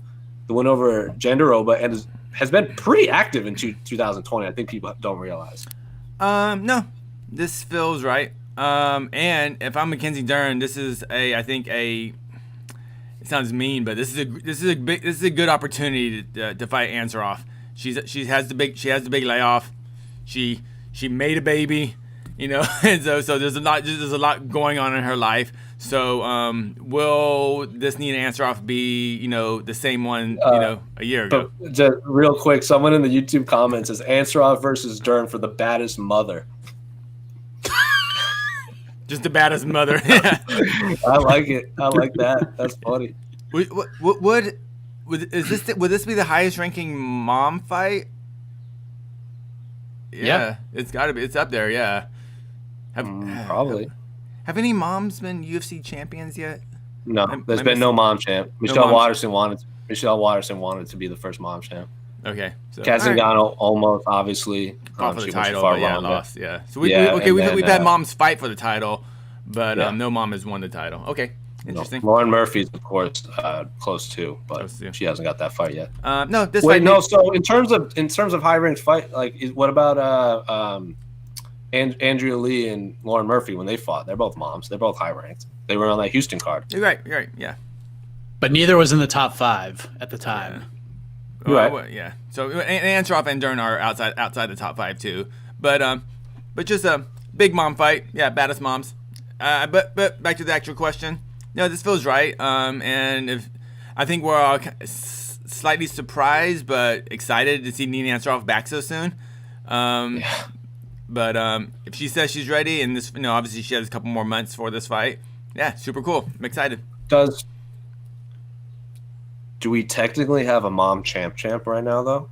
the win over Jandiroba and has been pretty active in 2020? I think people don't realize. No, this feels right. And if I'm Mackenzie Dern, this is it sounds mean, but this is a good opportunity to fight Ansaroff. She has the big layoff. She made a baby, and so there's a lot going on in her life. So will this Nina Ansaroff be the same one a year ago? Just real quick, someone in the YouTube comments says Ansaroff versus Dern for the baddest mother. Just the baddest mother. I like it. I like that. That's funny. Would this be the highest ranking mom fight? Yeah. It's got to be. It's up there. Yeah. Probably. Have any moms been UFC champions yet? No, there's been no mom champ. Michelle Watterson wanted to be the first mom champ. Okay. So, Kat Zingano almost, obviously. Fought for the title, but lost. Yeah. So we've had moms fight for the title, but no mom has won the title. Okay. Interesting. No. Lauren Murphy's, of course, close too, but she hasn't got that fight yet. No, this fight. No, so in terms of high ranked fight, like what about Andrea Lee and Lauren Murphy when they fought? They're both moms. They're both high ranked. They were on that Houston card. You're right. Yeah. But neither was in the top 5 at the time. Yeah. Right. Yeah. So Ansaroff and Dern are outside the top 5 too. But just a big mom fight. Yeah, baddest moms. But back to the actual question. No, this feels right. And I think we're all slightly surprised but excited to see Nina Ansaroff back so soon. But if she says she's ready, and this, obviously she has a couple more months for this fight. Yeah, super cool. I'm excited. Do we technically have a mom champ right now though?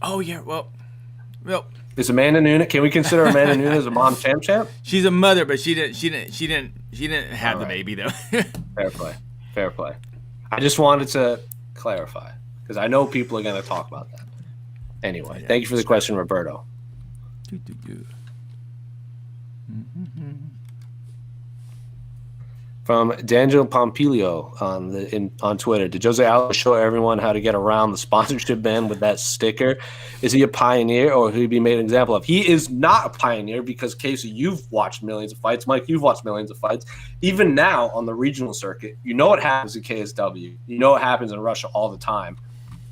Oh yeah. Well. Is Amanda Nunes? Can we consider Amanda Nunes a mom champ? She's a mother, but she didn't have the baby though. Fair play. I just wanted to clarify because I know people are going to talk about that. Anyway, thank you for the question, Roberto. From Daniel Pompilio on Twitter, did Jose Aldo show everyone how to get around the sponsorship ban with that sticker? Is he a pioneer, or will he be made an example of? He is not a pioneer because, Casey, you've watched millions of fights. Mike, you've watched millions of fights. Even now on the regional circuit, you know what happens at KSW. You know what happens in Russia all the time.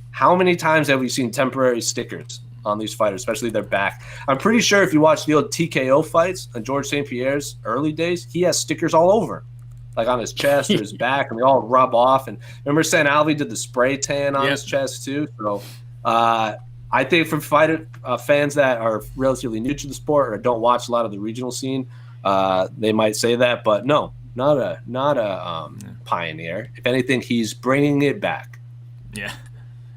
How many times have we seen temporary stickers on these fighters, especially their back? I'm pretty sure if you watch the old TKO fights on George St. Pierre's early days, he has stickers all over, like on his chest or his back, and they all rub off. And remember, San Alvey did the spray tan on his chest too. So I think for fighter fans that are relatively new to the sport or don't watch a lot of the regional scene, they might say that, but no, not a pioneer. If anything, he's bringing it back. Yeah.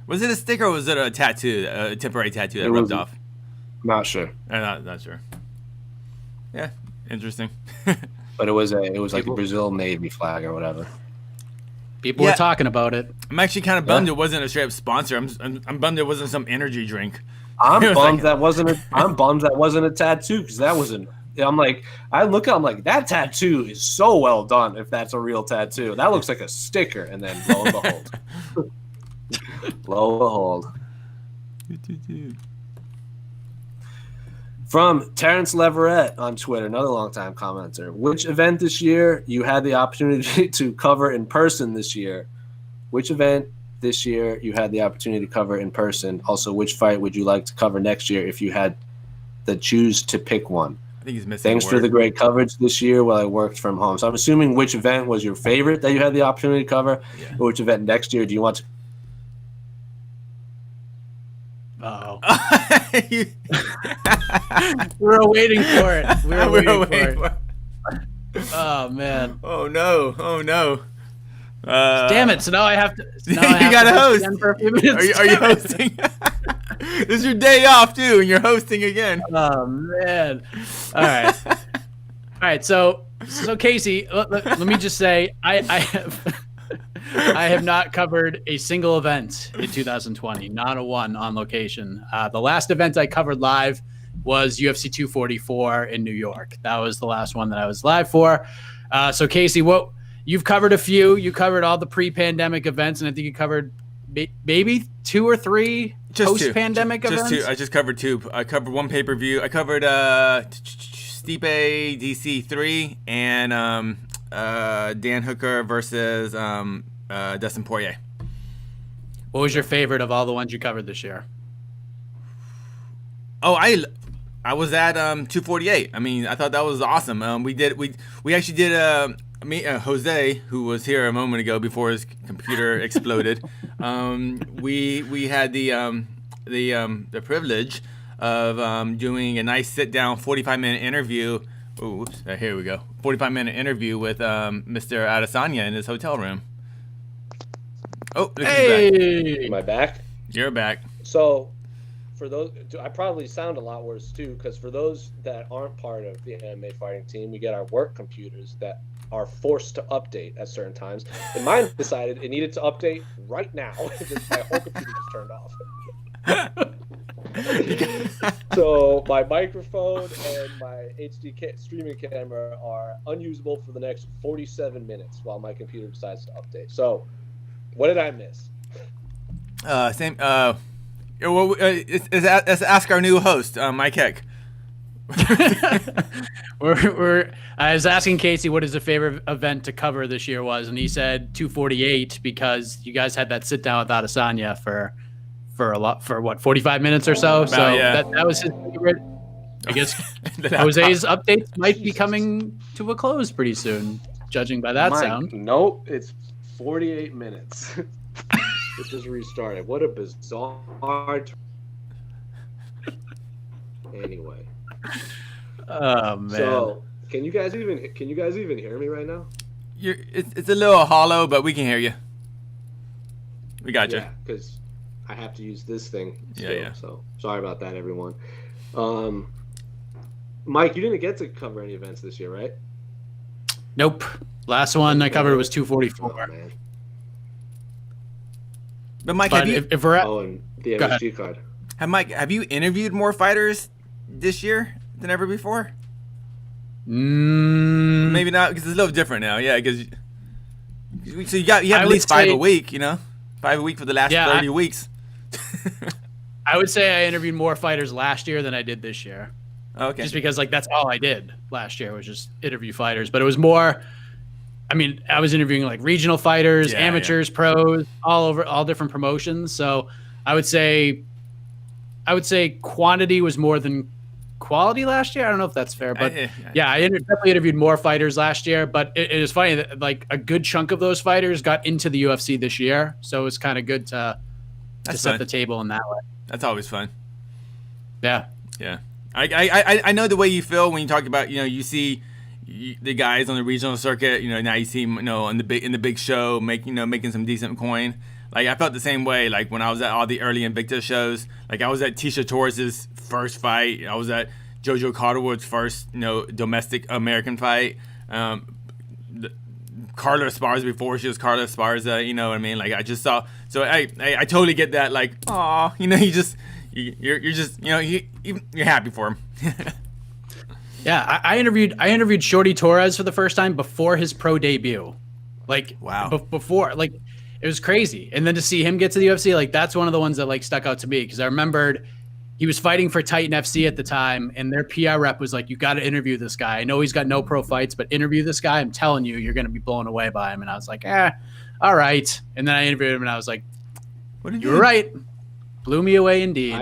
Was it a sticker or was it a tattoo, a temporary tattoo that rubbed off? Not sure. Not sure. Yeah, interesting. But it was like the Brazil Navy flag or whatever. People were talking about it. I'm actually kind of bummed it wasn't a straight up sponsor. I'm bummed it wasn't some energy drink. I'm bummed that wasn't a tattoo, because that wasn't. I'm like, I look at it, I'm like, that tattoo is so well done. If that's a real tattoo, that looks like a sticker. And then lo and behold. Lo and behold. From Terrence Leverett on Twitter, another longtime commenter. Which event this year you had the opportunity to cover in person this year? Which event this year you had the opportunity to cover in person? Also, which fight would you like to cover next year if you had to choose to pick one? I think he's missing. Thanks for the great coverage this year while I worked from home. So I'm assuming which event was your favorite that you had the opportunity to cover, or which event next year do you want to? Uh-oh. We were waiting for it. We were waiting for it. Oh man. Oh no. Damn it! So now I have to. You gotta host. For a few minutes. Are you hosting? This is your day off too, and you're hosting again. Oh man! All right. So Casey, let me just say, I have not covered a single event in 2020, not a one on location. The last event I covered live was UFC 244 in New York. That was the last one that I was live for. So Casey, you've covered a few. You covered all the pre-pandemic events, and I think you covered maybe 2 or 3 post-pandemic events. Just 2. I just covered 2. I covered one pay-per-view. I covered Stipe DC3 and Dan Hooker versus Dustin Poirier. What was your favorite of all the ones you covered this year? Oh, I was at 248. I mean, I thought that was awesome. We actually did Jose, who was here a moment ago before his computer exploded. We had the privilege of doing a nice sit down 45-minute interview. Oh, whoops! Here we go. 45-minute interview with Mr. Adesanya in his hotel room. Oh, hey! Am I back? You're back. So, for those, I probably sound a lot worse too, because for those that aren't part of the MMA fighting team, we get our work computers that are forced to update at certain times. And mine decided it needed to update right now. My whole computer just turned off. So my microphone and my HD streaming camera are unusable for the next 47 minutes while my computer decides to update. So, what did I miss? Same. Let's ask our new host, Mike Heck. I was asking Casey what his favorite event to cover this year was, and he said 248 because you guys had that sit down with Adesanya for 45 minutes or so. That was his favorite. I guess Jose's updates might be coming to a close pretty soon, judging by that sound. Nope, it's 48 minutes. It just restarted. What a bizarre. Anyway. Oh man. So, can you guys even hear me right now? It's a little hollow, but we can hear you. We got you. Yeah, because I have to use this thing still, yeah. So sorry about that, everyone. Mike, you didn't get to cover any events this year, right? Nope. Last one I covered was 244. Oh, man. But Mike, if we're at and the MSG card. Have you interviewed more fighters this year than ever before? Maybe not, because it's a little different now. Yeah, because you have at least 5 a week. 5 a week for the last 30 weeks. I would say I interviewed more fighters last year than I did this year. Okay. Just because that's all I did last year was just interview fighters, but it was more. I mean, I was interviewing regional fighters, amateurs, pros, all different promotions. So I would say quantity was more than quality last year. I don't know if that's fair, but I definitely interviewed more fighters last year. But it is funny that a good chunk of those fighters got into the UFC this year, so it was kind of good to set the table in that way. That's always fun. Yeah. Yeah. I know the way you feel when you talk about you see the guys on the regional circuit. Now you see them in the big show making some decent coin. I felt the same way. When I was at all the early Invicta shows, I was at Tisha Torres's first fight. I was at JoJo Calderwood's first domestic American fight. Carla Esparza before she was Carla Esparza. You know what I mean? I just saw. So I totally get that. Aw, you're happy for him. Yeah, I interviewed Shorty Torres for the first time before his pro debut. Wow. Before it was crazy. And then to see him get to the UFC, that's one of the ones that stuck out to me, because I remembered he was fighting for Titan FC at the time, and their PR rep was like, "You got to interview this guy. I know he's got no pro fights, but interview this guy. I'm telling you, you're going to be blown away by him." And I was like, all right. And then I interviewed him, and I was like, "You were right. Blew me away indeed."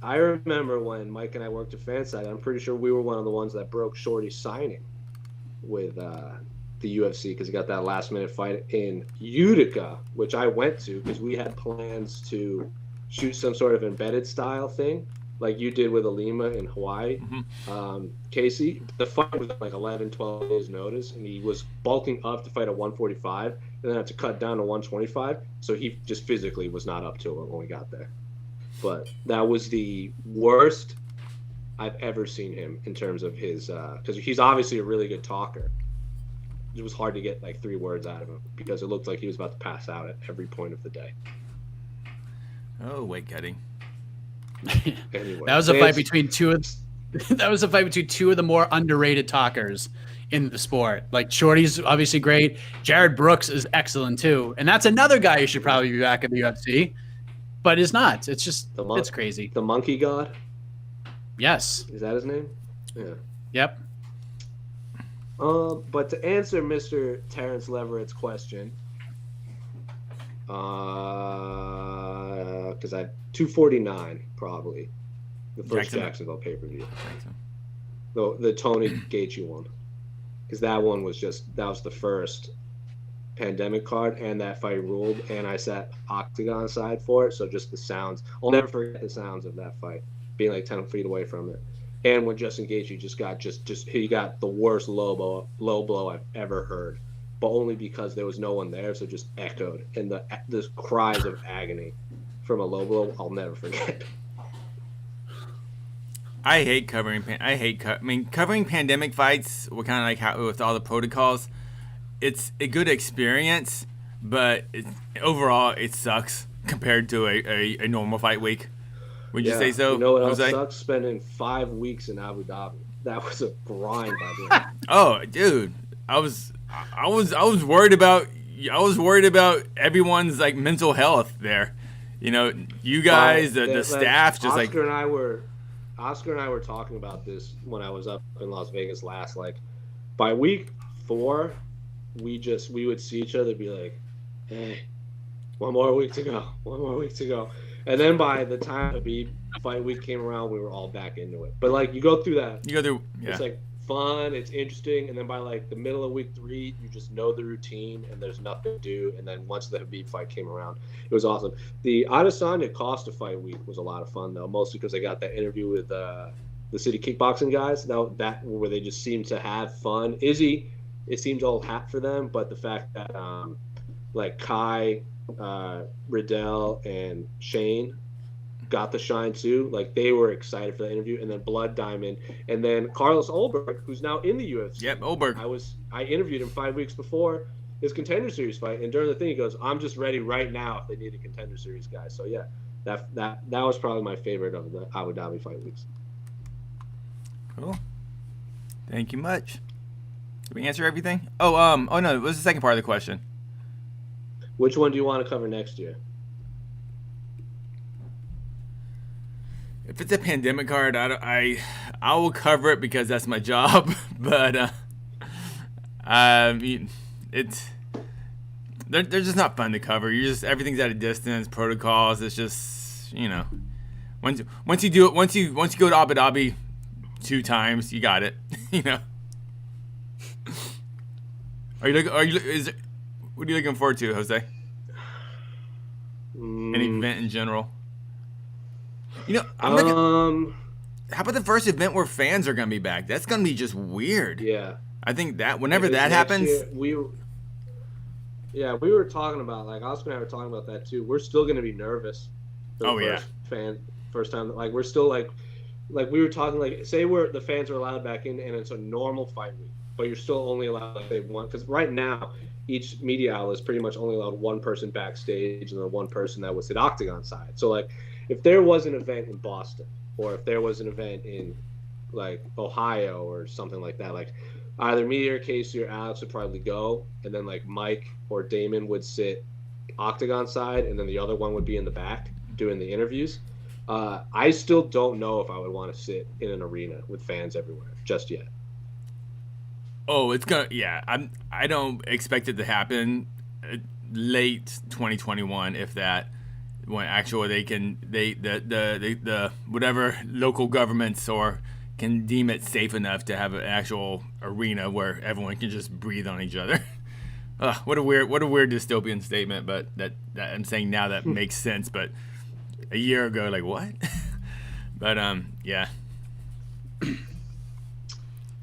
I remember when Mike and I worked at Fanside. I'm pretty sure we were one of the ones that broke Shorty's signing with the UFC because he got that last-minute fight in Utica, which I went to because we had plans to shoot some sort of embedded style thing like you did with Alima in Hawaii. Casey, the fight was like 11, 12 days notice, and he was bulking up to fight at 145 and then had to cut down to 125, so he just physically was not up to it when we got there. But that was the worst I've ever seen him in terms of his because he's obviously a really good talker. It was hard to get like 3 words out of him because it looked like he was about to pass out at every point of the day. Oh, weight cutting. Anyway, that was a fight between two of the more underrated talkers in the sport. Like Shorty's obviously great. Jared Brooks is excellent too, and that's another guy who should probably be back at the UFC, but is not. It's just it's crazy. The Monkey God. Yes. Is that his name? Yeah. Yep. But to answer Mr. Terrence Leverett's question. Because I 249 probably the first Jacksonville pay-per-view. The Tony Gaethje one, because that was the first pandemic card, and that fight ruled, and I sat octagon side for it, so just the sounds, I'll never forget the sounds of that fight, being like 10 feet away from it. And when Justin Gaethje he got the worst low blow I've ever heard. But only because there was no one there, so it just echoed. And the cries of agony from a low blow, I'll never forget. I hate covering. Covering pandemic fights. What kind of like how with all the protocols. It's a good experience, but overall it sucks compared to a normal fight week. Would you say so? You know what else sucks? Spending 5 weeks in Abu Dhabi. That was a grind by the way. Oh, dude, I was worried about everyone's like mental health there. You know, you guys, the staff, just Oscar and I were talking about this when I was up in Las Vegas last. Like by week 4, we would see each other, be like, "Hey, one more week to go. And then by the time the fight week came around, we were all back into it. But like you go through that. Yeah. It's like fun, it's interesting, and then by like the middle of week 3, you just know the routine and there's nothing to do. And then once the Khabib fight came around, it was awesome. The Adesanya Costa fight week was a lot of fun though, mostly because I got that interview with the City Kickboxing guys. That where they just seemed to have fun. Izzy, it seemed all hat for them, but the fact that like Kai, Riddell, and Shane got the shine too. Like they were excited for the interview, and then Blood Diamond, and then Carlos Ulberg, who's now in the UFC. Yep, Ulberg. I interviewed him 5 weeks before his Contender Series fight, and during the thing he goes, "I'm just ready right now if they need a Contender Series guy." So yeah, that was probably my favorite of the Abu Dhabi fight weeks. Cool. Thank you much. Did we answer everything? Oh no, what was the second part of the question? Which one do you want to cover next year? If it's a pandemic card, I will cover it because that's my job. But it's they're just not fun to cover. Everything's at a distance. Protocols. It's just once you do it, once you go to Abu Dhabi 2 times, you got it. What are you looking forward to, Jose? Any event in general? I'm looking. How about the first event where fans are gonna be back? That's gonna be just weird. Yeah. I think that whenever that happens. Year, we were talking about, like, Oscar and I were talking about that too. We're still gonna be nervous. First time. Like we're still like we were talking, like, say the fans are allowed back in and it's a normal fight week, but you're still only allowed, like, they want, because right now each media outlet is pretty much only allowed one person backstage and then one person that was at Octagon side. So like if there was an event in Boston or if there was an event in like Ohio or something like that, like either me or Casey or Alex would probably go, and then like Mike or Damon would sit Octagon side and then the other one would be in the back doing the interviews. I still don't know if I would want to sit in an arena with fans everywhere just yet. Oh, it's gonna. Yeah, I don't expect it to happen late 2021, if that. When actually the whatever local governments or can deem it safe enough to have an actual arena where everyone can just breathe on each other. What a weird dystopian statement, but that I'm saying now that makes sense. But a year ago, like what? But yeah.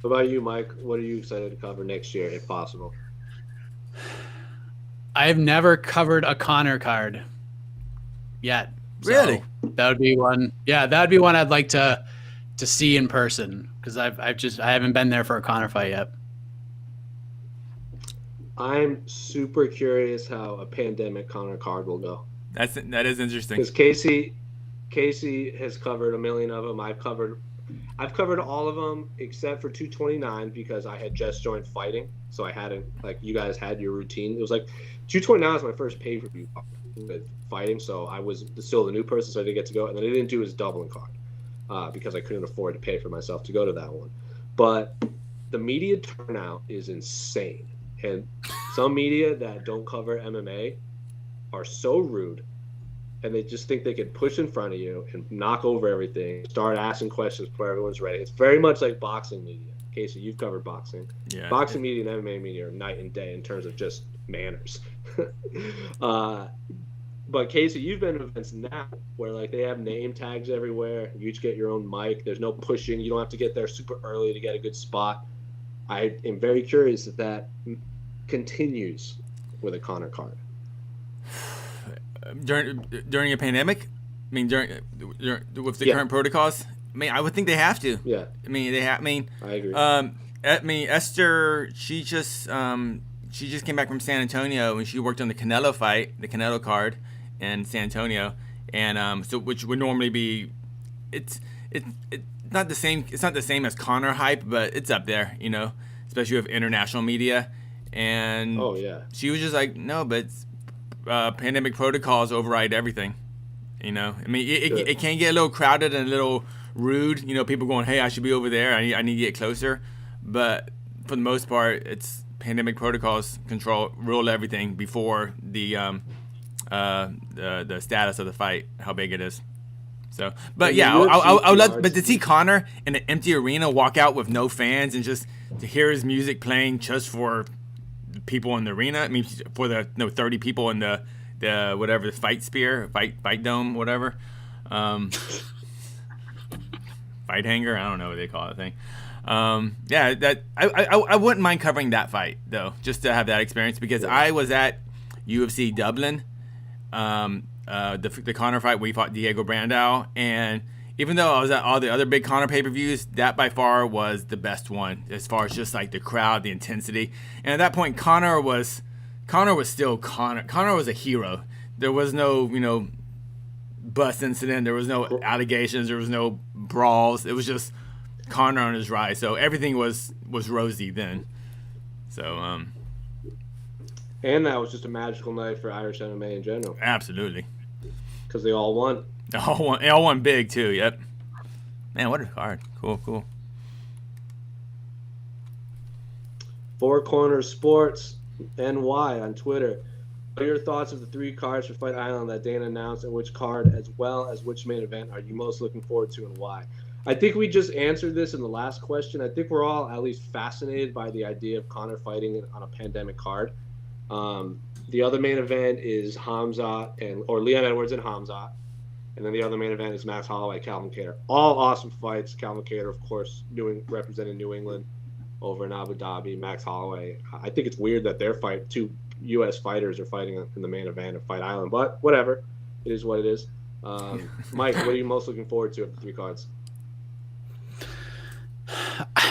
What about you, Mike? What are you excited to cover next year, if possible? I've never covered a Conor card yet. So really? That would be one. Yeah, that would be one I'd like to see in person, because I haven't been there for a Conor fight yet. I'm super curious how a pandemic Conor card will go. That is interesting. Because Casey has covered a million of them. I've covered all of them except for 229 because I had just joined fighting, so I hadn't, like you guys had your routine. It was like 229 was my first pay-per-view with fighting, so I was still the new person, so I didn't get to go. And then I didn't do his doubling card because I couldn't afford to pay for myself to go to that one. But the media turnout is insane, and some media that don't cover MMA are so rude. And they just think they can push in front of you and knock over everything, start asking questions before everyone's ready. It's very much like boxing media. Casey, you've covered boxing. Yeah. Boxing media and MMA media are night and day in terms of just manners. But Casey, you've been to events now where like they have name tags everywhere. You each get your own mic. There's no pushing. You don't have to get there super early to get a good spot. I am very curious if that continues with a Conor card. During a pandemic, I mean, with the current protocols, I mean, I would think they have to. Yeah. I mean, I agree. I mean, Esther, she just came back from San Antonio and she worked on the Canelo fight, the Canelo card, in San Antonio, and so which would normally be, it's not the same. It's not the same as Conor hype, but it's up there, you know, especially with international media. And oh yeah, she was just like, no, but it's, pandemic protocols override everything, you know. I mean, it can get a little crowded and a little rude, you know, people going, hey, I should be over there, I need to get closer, but for the most part, it's pandemic protocols rule everything before the status of the fight, how big it is. So, but yeah, I would love, but to see Conor in an empty arena walk out with no fans and just to hear his music playing just for people in the arena. I mean, for the 30 people in the whatever, the fight dome, whatever, fight hanger. I don't know what they call it thing. Yeah, that I wouldn't mind covering that fight though, just to have that experience, because I was at UFC Dublin, the Conor fight where he fought Diego Brandao, and even though I was at all the other big Conor pay-per-views, that by far was the best one as far as just like the crowd, the intensity. And at that point, Conor was still Conor. Conor was a hero. There was no, you know, bus incident. There was no allegations. There was no brawls. It was just Conor on his rise. So everything was rosy then. So and that was just a magical night for Irish MMA in general. Absolutely. Because they all won. They all won big too. Yep. Man, what a card. Cool. Four Corners Sports NY on Twitter. What are your thoughts of the 3 cards for Fight Island that Dana announced, and which card, as well as which main event, are you most looking forward to and why? I think we just answered this in the last question. I think we're all at least fascinated by the idea of Conor fighting on a pandemic card. The other main event is Khamzat or Leon Edwards and Khamzat. And then the other main event is Max Holloway, Calvin Kattar. All awesome fights. Calvin Kattar, of course, representing New England over in Abu Dhabi. Max Holloway. I think it's weird that 2 U.S. fighters are fighting in the main event of Fight Island. But whatever. It is what it is. Mike, what are you most looking forward to of the 3 cards?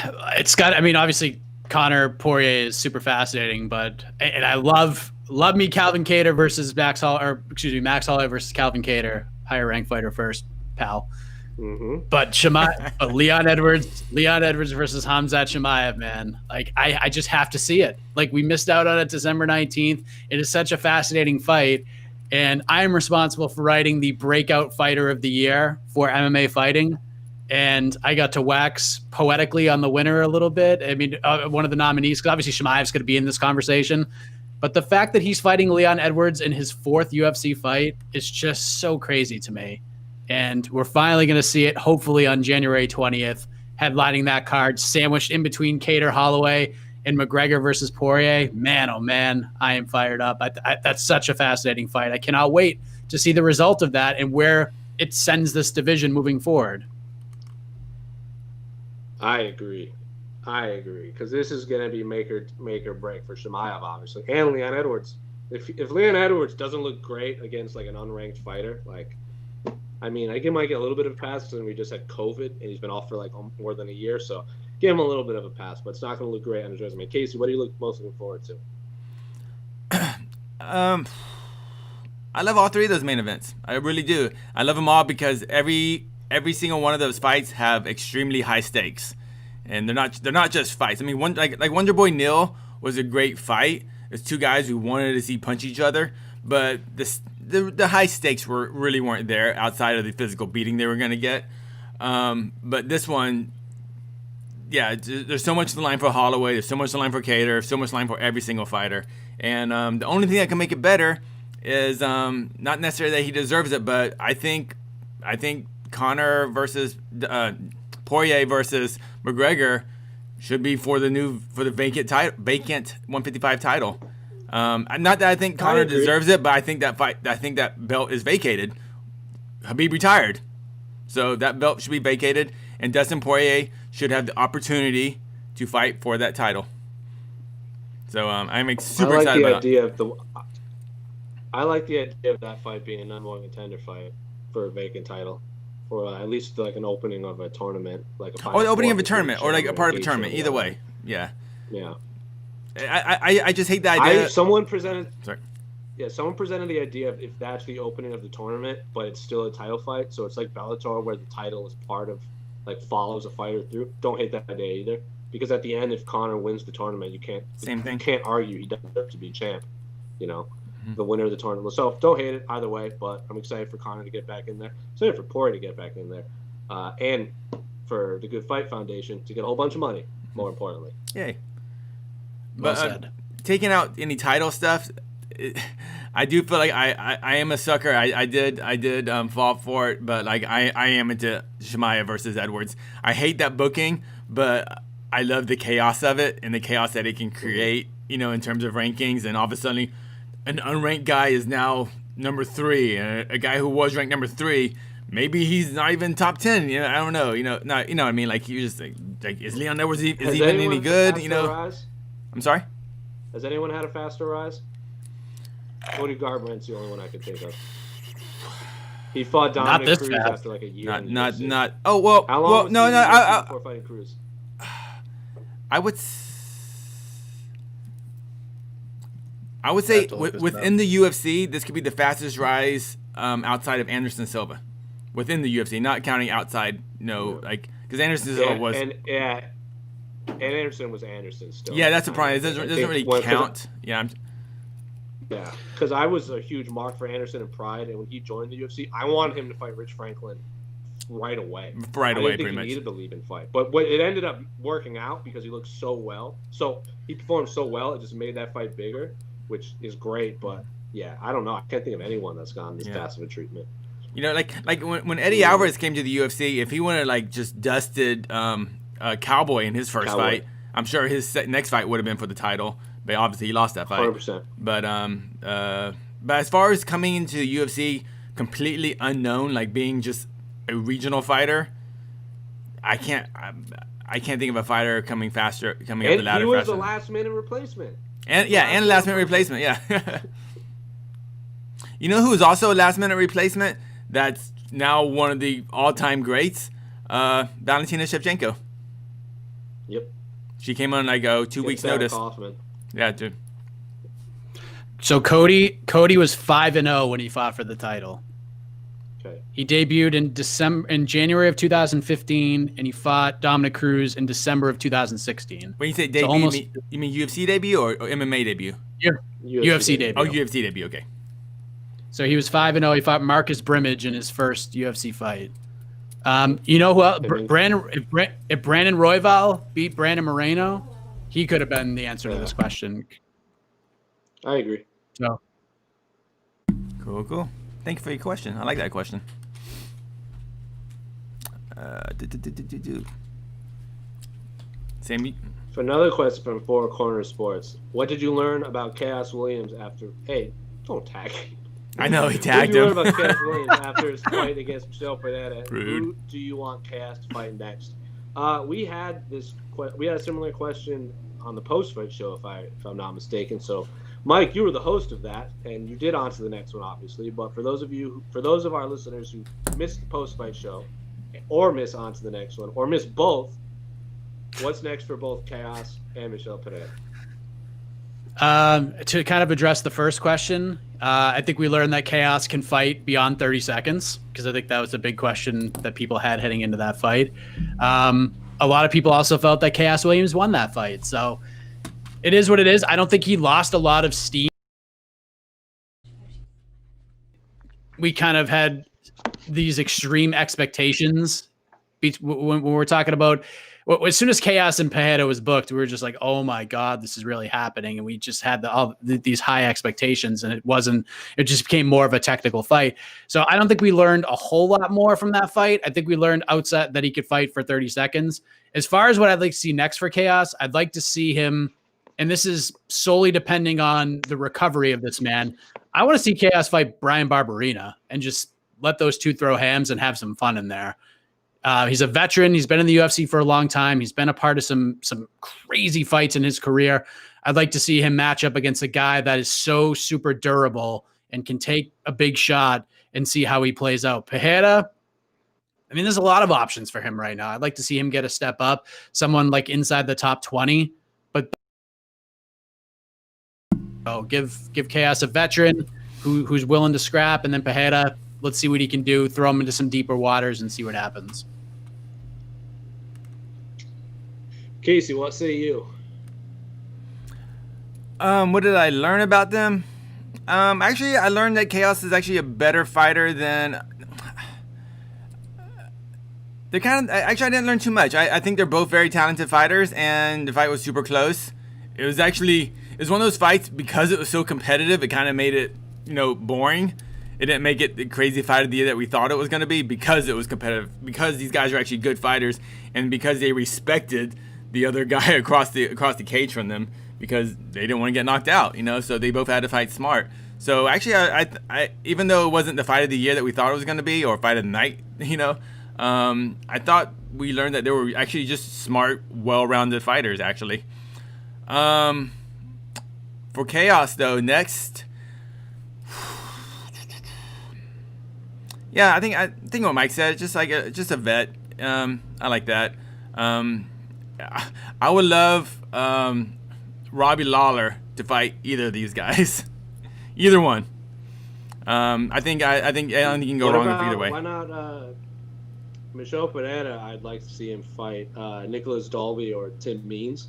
Obviously, Conor Poirier is super fascinating, and I love me Calvin Kattar versus Max Holloway versus Calvin Kattar. Higher ranked fighter first, pal. Mm-hmm. But Leon Edwards versus Khamzat Chimaev, man. Like I just have to see it. Like we missed out on it December 19th. It is such a fascinating fight, And I am responsible for writing the Breakout Fighter of the Year for MMA fighting. And I got to wax poetically on the winner a little bit. I mean, one of the nominees, because obviously Chimaev's going to be in this conversation. But the fact that he's fighting Leon Edwards in his 4th UFC fight is just so crazy to me. And we're finally going to see it, hopefully on January 20th, headlining that card, sandwiched in between Kattar, Holloway, and McGregor versus Poirier. Man, oh man, I am fired up. That's such a fascinating fight. I cannot wait to see the result of that and where it sends this division moving forward. I agree, because this is going to be make or break for Chimaev, obviously, and Leon Edwards. If Leon Edwards doesn't look great against like an unranked fighter, like, I mean, I might get a little bit of a pass because we just had COVID and he's been off for like more than a year, so give him a little bit of a pass, but it's not going to look great on his resume. Casey, what do you look most looking forward to? I love all 3 of those main events. I really do. I love them all because every single one of those fights have extremely high stakes, and they're not just fights. I mean, like Wonder Boy Neal was a great fight. It's 2 guys who wanted to see punch each other, but the high stakes weren't there outside of the physical beating they were going to get. But this one, yeah, there's so much on the line for Holloway. There's so much on the line for Kattar. So much on the line for every single fighder. And the only thing that can make it better is not necessarily that he deserves it, but I think Conor versus Poirier versus McGregor should be for the vacant 155 title. Not that I think Conor deserves it, but I think that belt is vacated. Khabib retired, so that belt should be vacated, and Dustin Poirier should have the opportunity to fight for that title. So I'm super excited about it. I like the idea of that fight being a number 1 contender fight for a vacant title, or at least like an opening of a tournament, like a the opening of a tournament, or like a part of a tournament. Either way, yeah. Yeah. I just hate the idea. Someone presented the idea of if that's the opening of the tournament, but it's still a title fight, so it's like Bellator where the title is part of, like, follows a fighter through. Don't hate that idea either, because at the end, if Conor wins the tournament, you can't argue he doesn't deserve to be champ, the winner of the tournament. So don't hate it either way, but I'm excited for Conor to get back in there. Excited for Poirier to get back in there, and for the Good Fight Foundation to get a whole bunch of money. More importantly, yay. But taking out any title stuff, I do feel like I am a sucker. I did fall for it, but like I am into Chimaev versus Edwards. I hate that booking, but I love the chaos of it and the chaos that it can create, in terms of rankings. And all of a sudden, an unranked guy is now number 3, and a guy who was ranked number 3, maybe he's not even top 10. I don't know. Not what I mean. Like, you just like is Leon Edwards even any good? I'm sorry? Has anyone had a faster rise? Cody Garbrandt's the only one I could think of. He fought Dominic Cruz after like a year. Not. Oh well. How long? No. Before fighting Cruz. I would say within the UFC, this could be the fastest rise outside of Anderson Silva. Within the UFC, not counting outside. Because Anderson Silva was. And Anderson was Anderson still. Yeah, that's the problem. It doesn't really count. Yeah, because I was a huge mark for Anderson in Pride, and when he joined the UFC, I wanted him to fight Rich Franklin right away. Pretty much. He needed to leave and fight, but it ended up working out because he looked so well. So he performed so well, it just made that fight bigger, which is great. But yeah, I don't know. I can't think of anyone that's gotten this fast of a treatment. Like when Eddie Alvarez came to the UFC, if he would have just dusted Cowboy in his first fight, I'm sure his next fight would have been for the title. But obviously he lost that fight. 100%. But as far as coming into the UFC completely unknown, like being just a regional fighter, I can't think of a fighter coming up the ladder. He was faster. the last minute replacement. And a last minute replacement. Yeah. You know who is also a last minute replacement? That's now one of the all time greats. Valentina Shevchenko. Yep. She came on 2 weeks notice. Kaufman. Yeah, dude. So Cody was 5-0 when he fought for the title. Okay. He debuted in January of 2015, and he fought Dominic Cruz in December of 2016. When you say debut, you mean UFC debut or MMA debut? UFC debut. Oh, UFC debut. Okay. So he was 5-0. He fought Marcus Brimage in his first UFC fight. You know who else? If Brandon Royval beat Brandon Moreno, he could have been the answer to this question. I agree. So Cool. Thank you for your question. I like that question. Sammy. For another question from Four Corner Sports, what did you learn about Chaos Williams after? Hey, don't tag him. I know he tagged him. him. What did you learn about Chaos Williams after his fight against Michelle Pereira? Rude. Who do you want Chaos to fight next? We had a similar question on the post-fight show, if I'm not mistaken. So, Mike, you were the host of that, and you did on to the next one, obviously. But for those of our listeners who missed the post-fight show, or miss on to the next one, or miss both, what's next for both Chaos and Michelle Pereira? To kind of address the first question, I think we learned that Chaos can fight beyond 30 seconds, because I think that was a big question that people had heading into that fight. A lot of people also felt that Chaos Williams won that fight. So it is what it is. I don't think he lost a lot of steam. We kind of had these extreme expectations when we're talking about, as soon as Chaos and Peder was booked, we were just like, oh my God, this is really happening. And we just had these high expectations, and it just became more of a technical fight. So I don't think we learned a whole lot more from that fight. I think we learned outside that he could fight for 30 seconds. As far as what I'd like to see next for Chaos, I'd like to see him, and this is solely depending on the recovery of this man, I want to see Chaos fight Brian Barberena and just let those two throw hams and have some fun in there. He's a veteran. He's been in the UFC for a long time. He's been a part of some crazy fights in his career. I'd like to see him match up against a guy that is so super durable and can take a big shot and see how he plays out. Pejeda, I mean, there's a lot of options for him right now. I'd like to see him get a step up, someone like inside the top 20, but give Chaos a veteran who's willing to scrap, and then Pejeda, let's see what he can do. Throw him into some deeper waters and see what happens. Casey, what say you? What did I learn about them? Actually, I learned that Chaos is actually a better fighter than. They're kind of. Actually, I didn't learn too much. I think they're both very talented fighters, and the fight was super close. It was one of those fights, because it was so competitive. It kind of made it, boring. It didn't make it the crazy fight of the year that we thought it was going to be, because it was competitive, because these guys are actually good fighters, and because they respected the other guy across the cage from them, because they didn't want to get knocked out, so they both had to fight smart. So actually, I even though it wasn't the fight of the year that we thought it was going to be, or fight of the night, I thought we learned that they were actually just smart, well-rounded fighters, actually. For Chaos, though, next... Yeah, I think what Mike said, just a vet. I like that. I would love Robbie Lawler to fight either of these guys, either one. I think you can go wrong with either way. Why not Michelle Pereira? I'd like to see him fight Nicholas Dalby or Tim Means,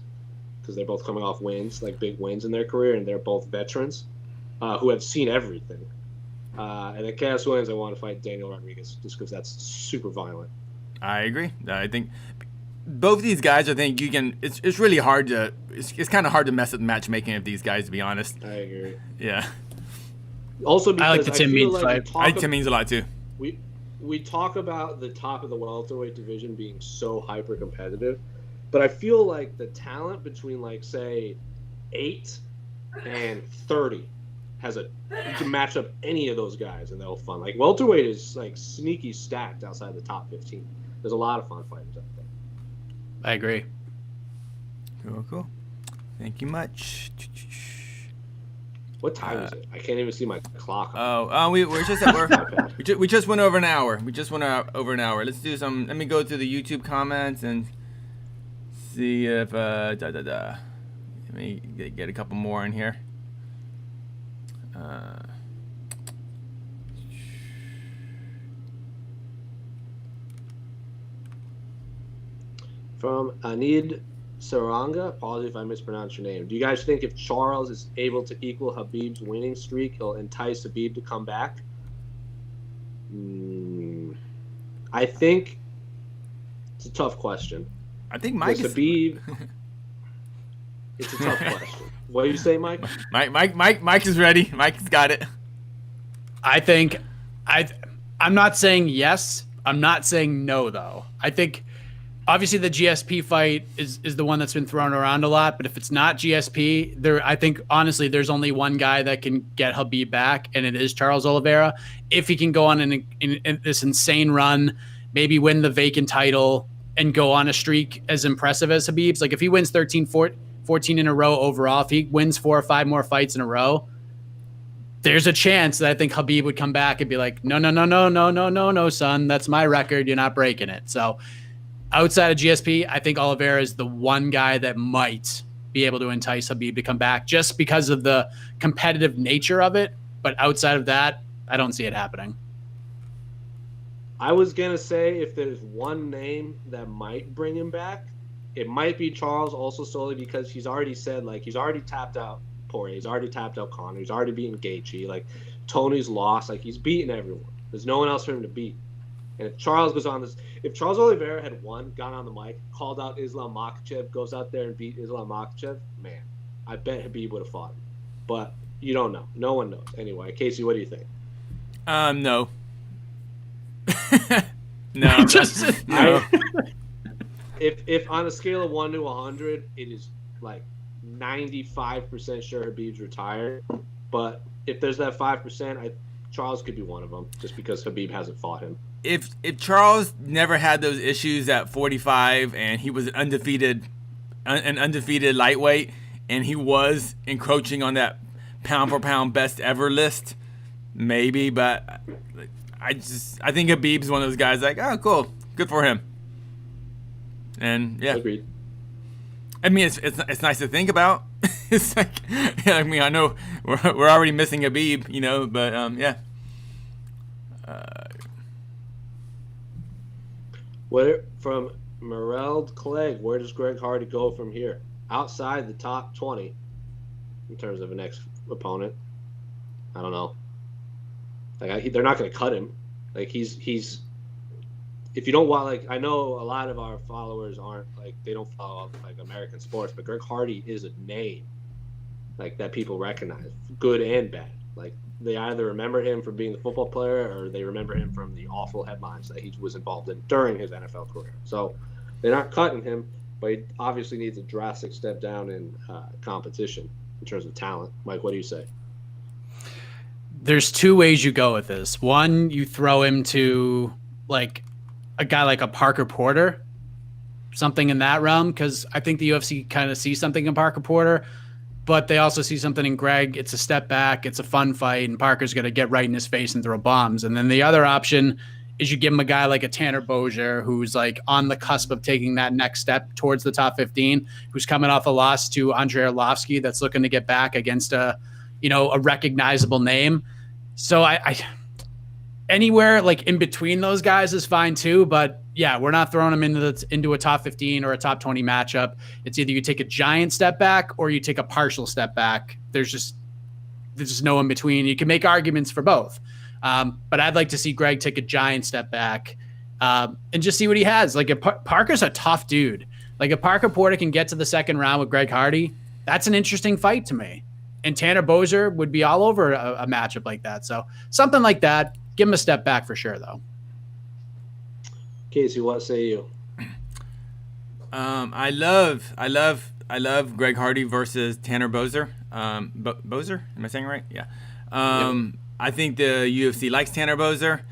because they're both coming off wins, like big wins in their career, and they're both veterans who have seen everything. And then Chaos Williams, I want to fight Daniel Rodriguez, just because that's super violent. I agree. I think both of these guys, it's really hard to, it's kind of hard to mess with matchmaking of these guys, to be honest. I agree. Yeah. Also, because I like the Tim Means fight. I like Tim Means a lot too. We talk about the top of the welterweight division being so hyper competitive, but I feel like the talent between, like, say, 8 and 30 you can match up any of those guys and they'll fun. Like, welterweight is like sneaky stacked outside the top 15. There's a lot of fun fighters out there. I agree. Cool. Thank you much. What time is it? I can't even see my clock. We just went over an hour. Let's do some. Let me go through the YouTube comments and see if Let me get a couple more in here. From Anid Saranga, apologies if I mispronounced your name. Do you guys think if Charles is able to equal Khabib's winning streak, he'll entice Khabib to come back? I think it's a tough question. I think Mike is... Khabib... It's a tough question. What do you say, Mike? Mike is ready. Mike's got it. I think I'm not saying yes. I'm not saying no, though. I think obviously the GSP fight is the one that's been thrown around a lot, but if it's not GSP, I think honestly there's only one guy that can get Khabib back, and it is Charles Oliveira. If he can go on in this insane run, maybe win the vacant title and go on a streak as impressive as Khabib's. Like if he wins 14 in a row overall, if he wins 4 or 5 more fights in a row, there's a chance that I think Khabib would come back and be like, no, son, that's my record. You're not breaking it. So outside of GSP, I think Oliveira is the one guy that might be able to entice Khabib to come back just because of the competitive nature of it. But outside of that, I don't see it happening. I was going to say if there's one name that might bring him back, it might be Charles, also solely because he's already said, like, he's already tapped out Poirier, he's already tapped out Conor, he's already beaten Gaethje, like, Tony's lost, like, he's beaten everyone. There's no one else for him to beat. And if Charles goes on this, if Charles Oliveira had won, gone on the mic, called out Islam Makhachev, goes out there and beat Islam Makhachev, man, I bet Khabib would have fought him. But you don't know. No one knows. Anyway, Casey, what do you think? No. No. No. If on a scale of 1 to 100, it is like 95% sure Khabib's retired. But if there's that 5%, Charles could be one of them, just because Khabib hasn't fought him. If Charles never had those issues at 45 and he was an undefeated lightweight and he was encroaching on that pound for pound best ever list, maybe. But I think Khabib's one of those guys like, oh, cool, good for him. And yeah, agreed. I mean, it's nice to think about. It's like, I mean, I know we're already missing Khabib, you know, but yeah. From Mereld Clegg, where does Greg Hardy go from here? Outside the top 20 in terms of a next opponent. I don't know. Like they're not going to cut him. Like he's. If you don't want, like, I know a lot of our followers aren't, like, they don't follow, like, American sports, but Greg Hardy is a name, like, that people recognize, good and bad. Like, they either remember him from being the football player or they remember him from the awful headlines that he was involved in during his NFL career. So they're not cutting him, but he obviously needs a drastic step down in competition in terms of talent. Mike, what do you say? There's 2 ways you go with this. One, you throw him to, like, a guy like a Parker Porter, something in that realm, because I think the UFC kind of sees something in Parker Porter, but they also see something in Greg. It's a step back, it's a fun fight, and Parker's going to get right in his face and throw bombs. And then the other option is you give him a guy like a Tanner Bozer, who's like on the cusp of taking that next step towards the top 15, who's coming off a loss to Andrei Arlovsky, that's looking to get back against a recognizable name. So I anywhere like in between those guys is fine too, but yeah, we're not throwing them into a top 15 or a top 20 matchup. It's either you take a giant step back or you take a partial step back. There's just no in between. You can make arguments for both, but I'd like to see Greg take a giant step back and just see what he has. Like if Parker's a tough dude. Like if Parker Porter can get to the second round with Greg Hardy, that's an interesting fight to me. And Tanner Bozer would be all over a matchup like that. So something like that. Give him a step back for sure, though. Casey, what say you? I love Greg Hardy versus Tanner Bozer. Bozer? Am I saying it right? Yeah. Yep. I think the UFC likes Tanner Bozer.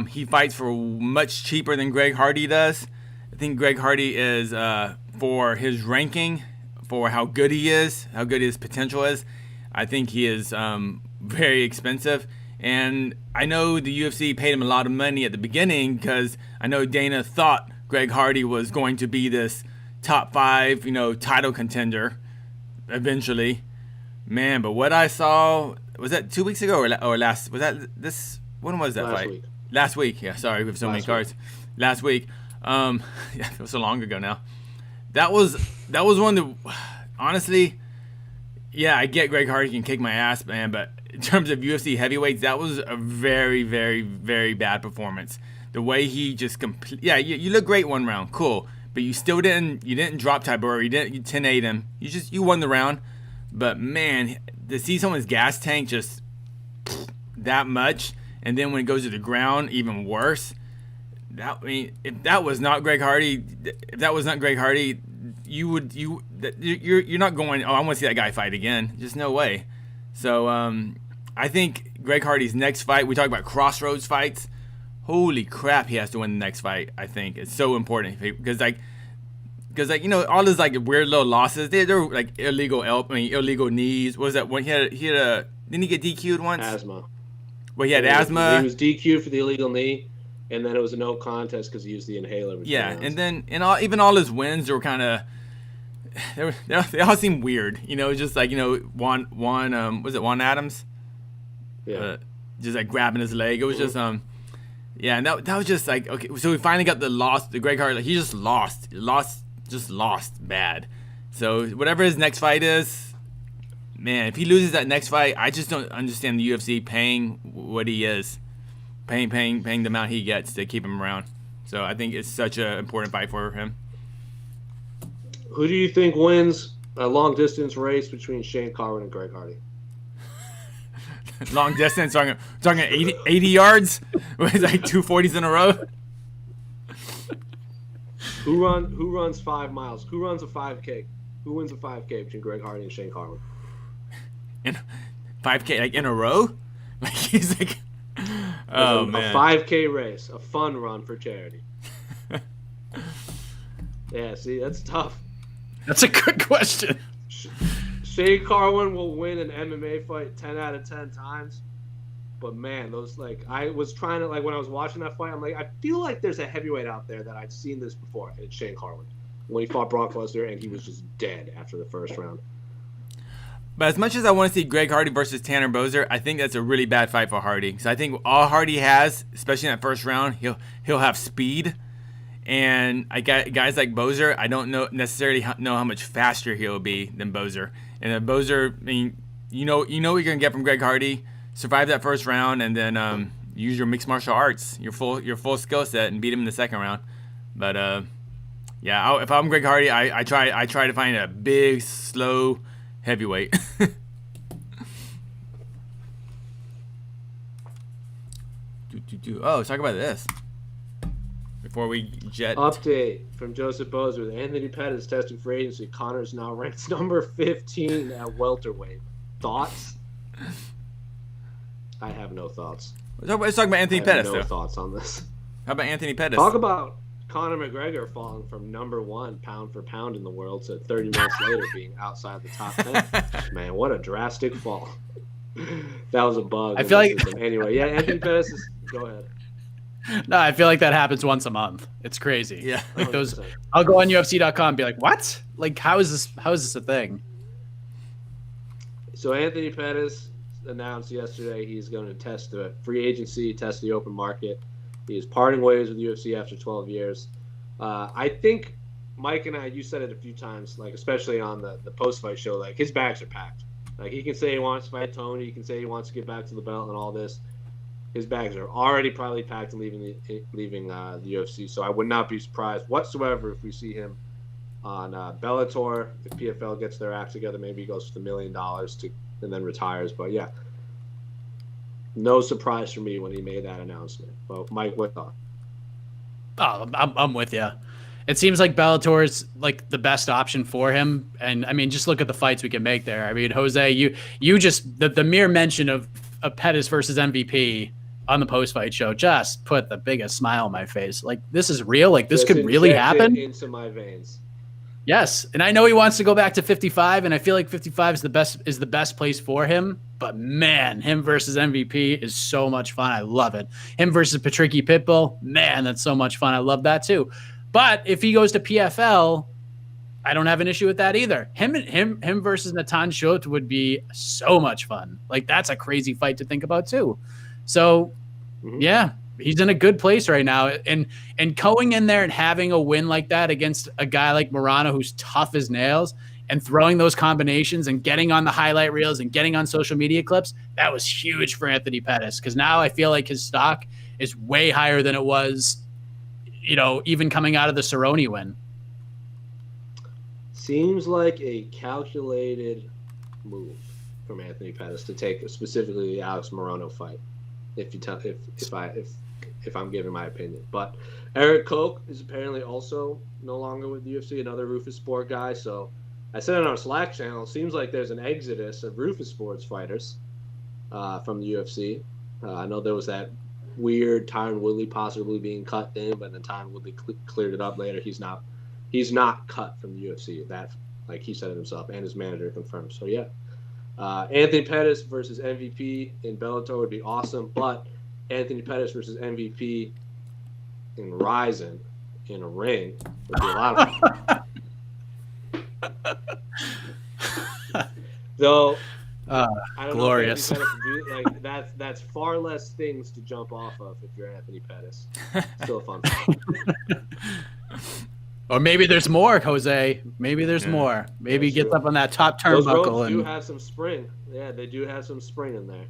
He fights for much cheaper than Greg Hardy does. I think Greg Hardy is, for his ranking, for how good he is, how good his potential is, I think he is very expensive. And I know the UFC paid him a lot of money at the beginning because I know Dana thought Greg Hardy was going to be this top 5, title contender eventually. Man, but what I saw, was that 2 weeks ago or last? Was that this? When was that fight? Week. Last week. Yeah, sorry, we have so many cards. Last week. Yeah, it was so long ago now. that was one of the, honestly, yeah, I get Greg Hardy can kick my ass, man, but in terms of UFC heavyweights, that was a very, very, very bad performance. The way he just you look great one round, cool, but you still didn't drop Tybura, you 10-8 him, you won the round, but man, to see someone's gas tank just that much, and then when it goes to the ground, even worse. If that was not Greg Hardy, you're not going, oh, I want to see that guy fight again. Just no way. So I think Greg Hardy's next fight, we talk about crossroads fights. Holy crap, he has to win the next fight. I think it's so important because all his like weird little losses, they're like illegal knees. What was that one? Didn't he get DQ'd once? Asthma. Well, he had asthma. He was DQ'd for the illegal knee. And then it was a no contest because he used the inhaler. Yeah, and then even all his wins were kind of they all seem weird. Just like Juan was it Juan Adams? Yeah. Just like grabbing his leg. It was just yeah, and that was just like okay. So we finally got the Greg Hardy. Like, he just lost bad. So whatever his next fight is, man, if he loses that next fight, I just don't understand the UFC paying what he is. Paying the amount he gets to keep him around. So I think it's such an important fight for him. Who do you think wins a long distance race between Shane Carwin and Greg Hardy? Long distance, talking 80 yards? With like 240s in a row? Who runs 5 miles? Who runs a 5K? Who wins a 5K between Greg Hardy and Shane Carwin? In 5K, like in a row? Like he's like... Oh, man. A 5K race, a fun run for charity. Yeah, see, that's tough. That's a good question. Shane Carwin will win an MMA fight 10 out of 10 times. But man, those I was trying to when I was watching that fight, I'm like, I feel like there's a heavyweight out there that I've seen this before. And it's Shane Carwin when he fought Brock Lesnar and he was just dead after the first round. But as much as I want to see Greg Hardy versus Tanner Bozer, I think that's a really bad fight for Hardy. Because I think all Hardy has, especially in that first round, he'll have speed. And guys like Bozer, I don't necessarily know how much faster he'll be than Bozer. And Bozer, I mean, you know what you're gonna get from Greg Hardy. Survive that first round, and then use your mixed martial arts, your full skill set, and beat him in the second round. But yeah, if I'm Greg Hardy, I try to find a big, slow heavyweight. Oh, let's talk about this before we jet. Update from Joseph Bozer. Anthony Pettis testing for agency. Conor is now ranked number 15 at welterweight. Thoughts? I have no thoughts. Let's talk about Anthony Pettis. No thoughts on this. How about Anthony Pettis? Talk about Conor McGregor falling from number 1 pound for pound in the world to 30 minutes later being outside the top 10. Man, what a drastic fall. That was a bug. I feel like anyway, yeah, Anthony Pettis is go ahead. No, I feel like that happens once a month. It's crazy. Yeah. Like those I'll go on UFC.com and be like, "What? Like how is this a thing?" So Anthony Pettis announced yesterday he's going to test the free agency, test the open market. He is parting ways with UFC after 12 years. I think Mike and I, you said it a few times, like especially on the post-fight show, like his bags are packed. Like he can say he wants to fight Tony, he can say he wants to get back to the belt and all this. His bags are already probably packed and leaving the UFC. So I would not be surprised whatsoever if we see him on Bellator. If PFL gets their act together, maybe he goes for the $1 million and then retires. But yeah, no surprise for me when he made that announcement. Well, Mike, what thought? Oh, I'm with you. It seems like Bellator is like the best option for him. And I mean, just look at the fights we can make there. I mean, Jose, you just the mere mention of Pettis versus MVP on the post-fight show just put the biggest smile on my face. Like, this is real. Like, this could really happen. Into my veins. Yes, and I know he wants to go back to 55, and I feel like 55 is the best place for him. But man, him versus MVP is so much fun. I love it. Him versus Patricky Pitbull, man, that's so much fun. I love that too. But if he goes to PFL, I don't have an issue with that either. Him versus Natan Schultz would be so much fun. Like, that's a crazy fight to think about too. So, yeah, he's in a good place right now. And going in there and having a win like that against a guy like Morano, who's tough as nails, and throwing those combinations and getting on the highlight reels and getting on social media clips, that was huge for Anthony Pettis. Because now I feel like his stock is way higher than it was, even coming out of the Cerrone win. Seems like a calculated move from Anthony Pettis to take specifically the Alex Morano fight. If I'm giving my opinion, but Eric Koch is apparently also no longer with the UFC, another Rufus Sport guy. So I said on our Slack channel, it seems like there's an exodus of Rufus Sports fighters from the UFC. I know there was that weird Tyron Woodley possibly being cut in, but then Tyron Woodley cleared it up later. He's not cut from the UFC. That, like he said it himself, and his manager confirmed. So yeah. Anthony Pettis versus MVP in Bellator would be awesome, but Anthony Pettis versus MVP in Ryzen in a ring would be a lot of fun. Though, I don't glorious. know if that's far less things to jump off of if you're Anthony Pettis. Still a fun fight. Or maybe there's more, Jose. Maybe there's more. Maybe he gets up on that top Those turnbuckle ropes and do have some spring. Yeah, they do have some spring in there.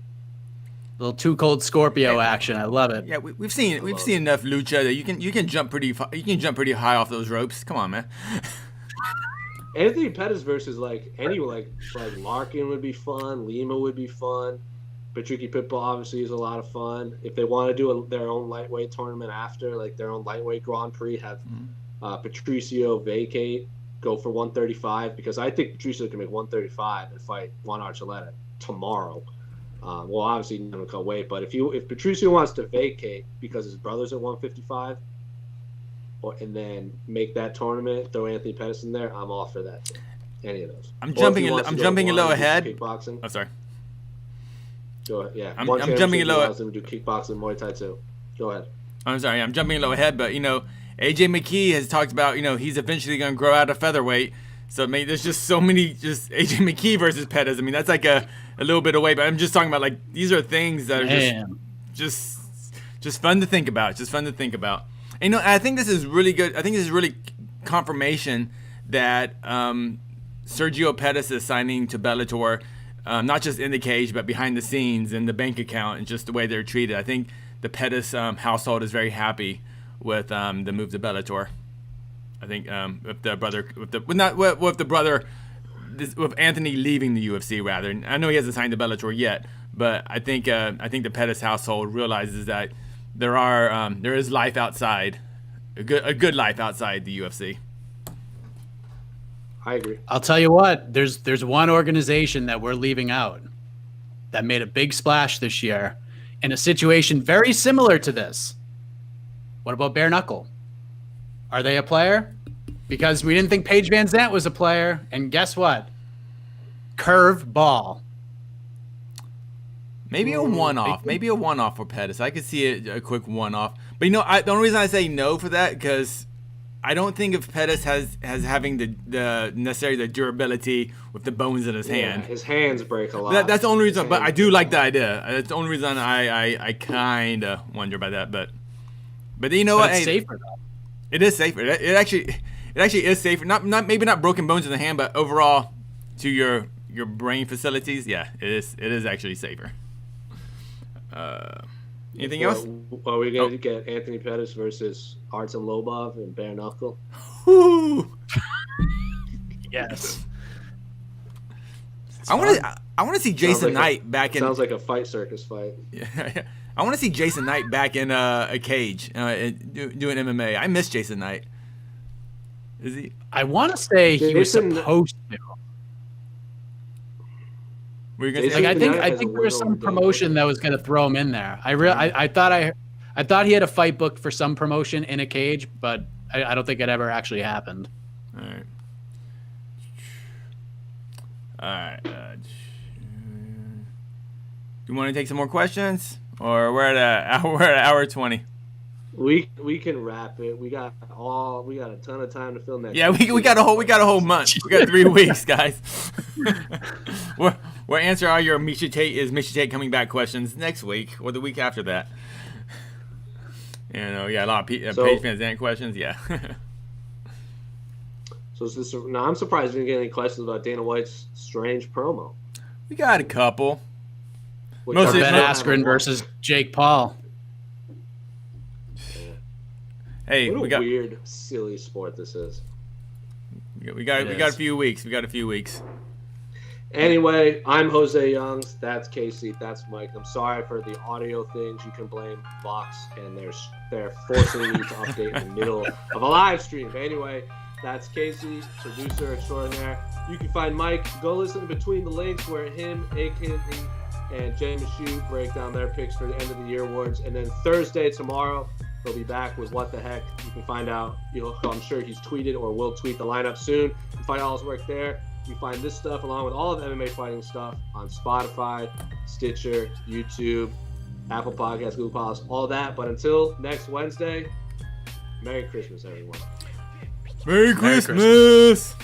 little Too Cold Scorpio action. I love it. Yeah, we've seen enough lucha that you can jump pretty high off those ropes. Come on, man. Anthony Pettis versus like Larkin would be fun. Lima would be fun. Patricky Pitbull obviously is a lot of fun. If they want to do their own lightweight tournament after, like their own lightweight Grand Prix, have Patricio vacate, go for 135, because I think Patricio can make 135 and fight Juan Archuleta tomorrow. Well, obviously he's not gonna wait, but if Patricio wants to vacate because his brother's at 155, and then make that tournament, throw Anthony Pettis in there, I'm all for that too. Any of those. I'm jumping a little ahead. Kickboxing. I'm sorry. Go ahead. Yeah. I'm jumping a little. Allows them to do kickboxing, Muay Thai too. Go ahead. I'm sorry. I'm jumping a little ahead, but AJ McKee has talked about he's eventually going to grow out of featherweight. So there's just so many AJ McKee versus Pettis. I mean, that's like a little bit away, but I'm just talking about like these are things that are just fun to think about. Just fun to think about. And, I think this is really good. I think this is really confirmation that Sergio Pettis is signing to Bellator, not just in the cage, but behind the scenes in the bank account and just the way they're treated. I think the Pettis household is very happy with the move to Bellator. I think with Anthony leaving the UFC rather. I know he hasn't signed to Bellator yet, but I think the Pettis household realizes that there is life outside, a good life outside the UFC. I agree. I'll tell you what, there's one organization that we're leaving out that made a big splash this year in a situation very similar to this. What about Bare Knuckle? Are they a player? Because we didn't think Paige Van Zandt was a player, and guess what? Curve ball. Maybe a one-off for Pettis. I could see a quick one-off. But the only reason I say no for that, because I don't think if Pettis has having the necessary the durability with the bones in his hand. His hands break a lot. That's the only reason. But I do like the idea. That's the only reason I kind of wonder about that. But you know what? It's safer though. It is safer. It actually is safer. Maybe not broken bones in the hand, but overall to your brain facilities, yeah, it is actually safer. Anything else? Are we going to get Anthony Pettis versus Artem Lobov and Bare Knuckle? Yes. I want to see Jason Knight back in. Sounds like a fight circus fight. Yeah, I want to see Jason Knight back in a cage doing MMA. I miss Jason Knight. Is he? I want to say he was supposed to. I think there was some promotion that was going to throw him in there. I thought he had a fight booked for some promotion in a cage, but I don't think it ever actually happened. All right. Do you want to take some more questions, or we're at hour 20? We can wrap it. We got a ton of time to film that. Yeah, we got a whole month. We got 3 weeks, guys. We'll answer all your Misha Tate coming back questions next week or the week after that. Yeah, a lot of page fans and questions. Yeah. So is this? Now I'm surprised we didn't get any questions about Dana White's strange promo. We got a couple. Mostly Ben Askren versus Jake Paul. Yeah. Hey, what a weird, silly sport this is. We got a few weeks. Anyway, I'm José Youngs. That's Casey. That's Mike. I'm sorry for the audio things. You can blame Vox, and they're forcing me to update in the middle of a live stream. But anyway, that's Casey, producer extraordinaire. You can find Mike. Go listen between the links where him, Akin, and Jay Mashu break down their picks for the end of the year awards. And then Thursday, tomorrow, he'll be back with What the Heck. You can find out. I'm sure he's tweeted or will tweet the lineup soon. You can find all his work there. You find this stuff along with all of the MMA fighting stuff on Spotify, Stitcher, YouTube, Apple Podcasts, Google Podcasts, all that. But until next Wednesday, Merry Christmas, everyone. Merry Christmas.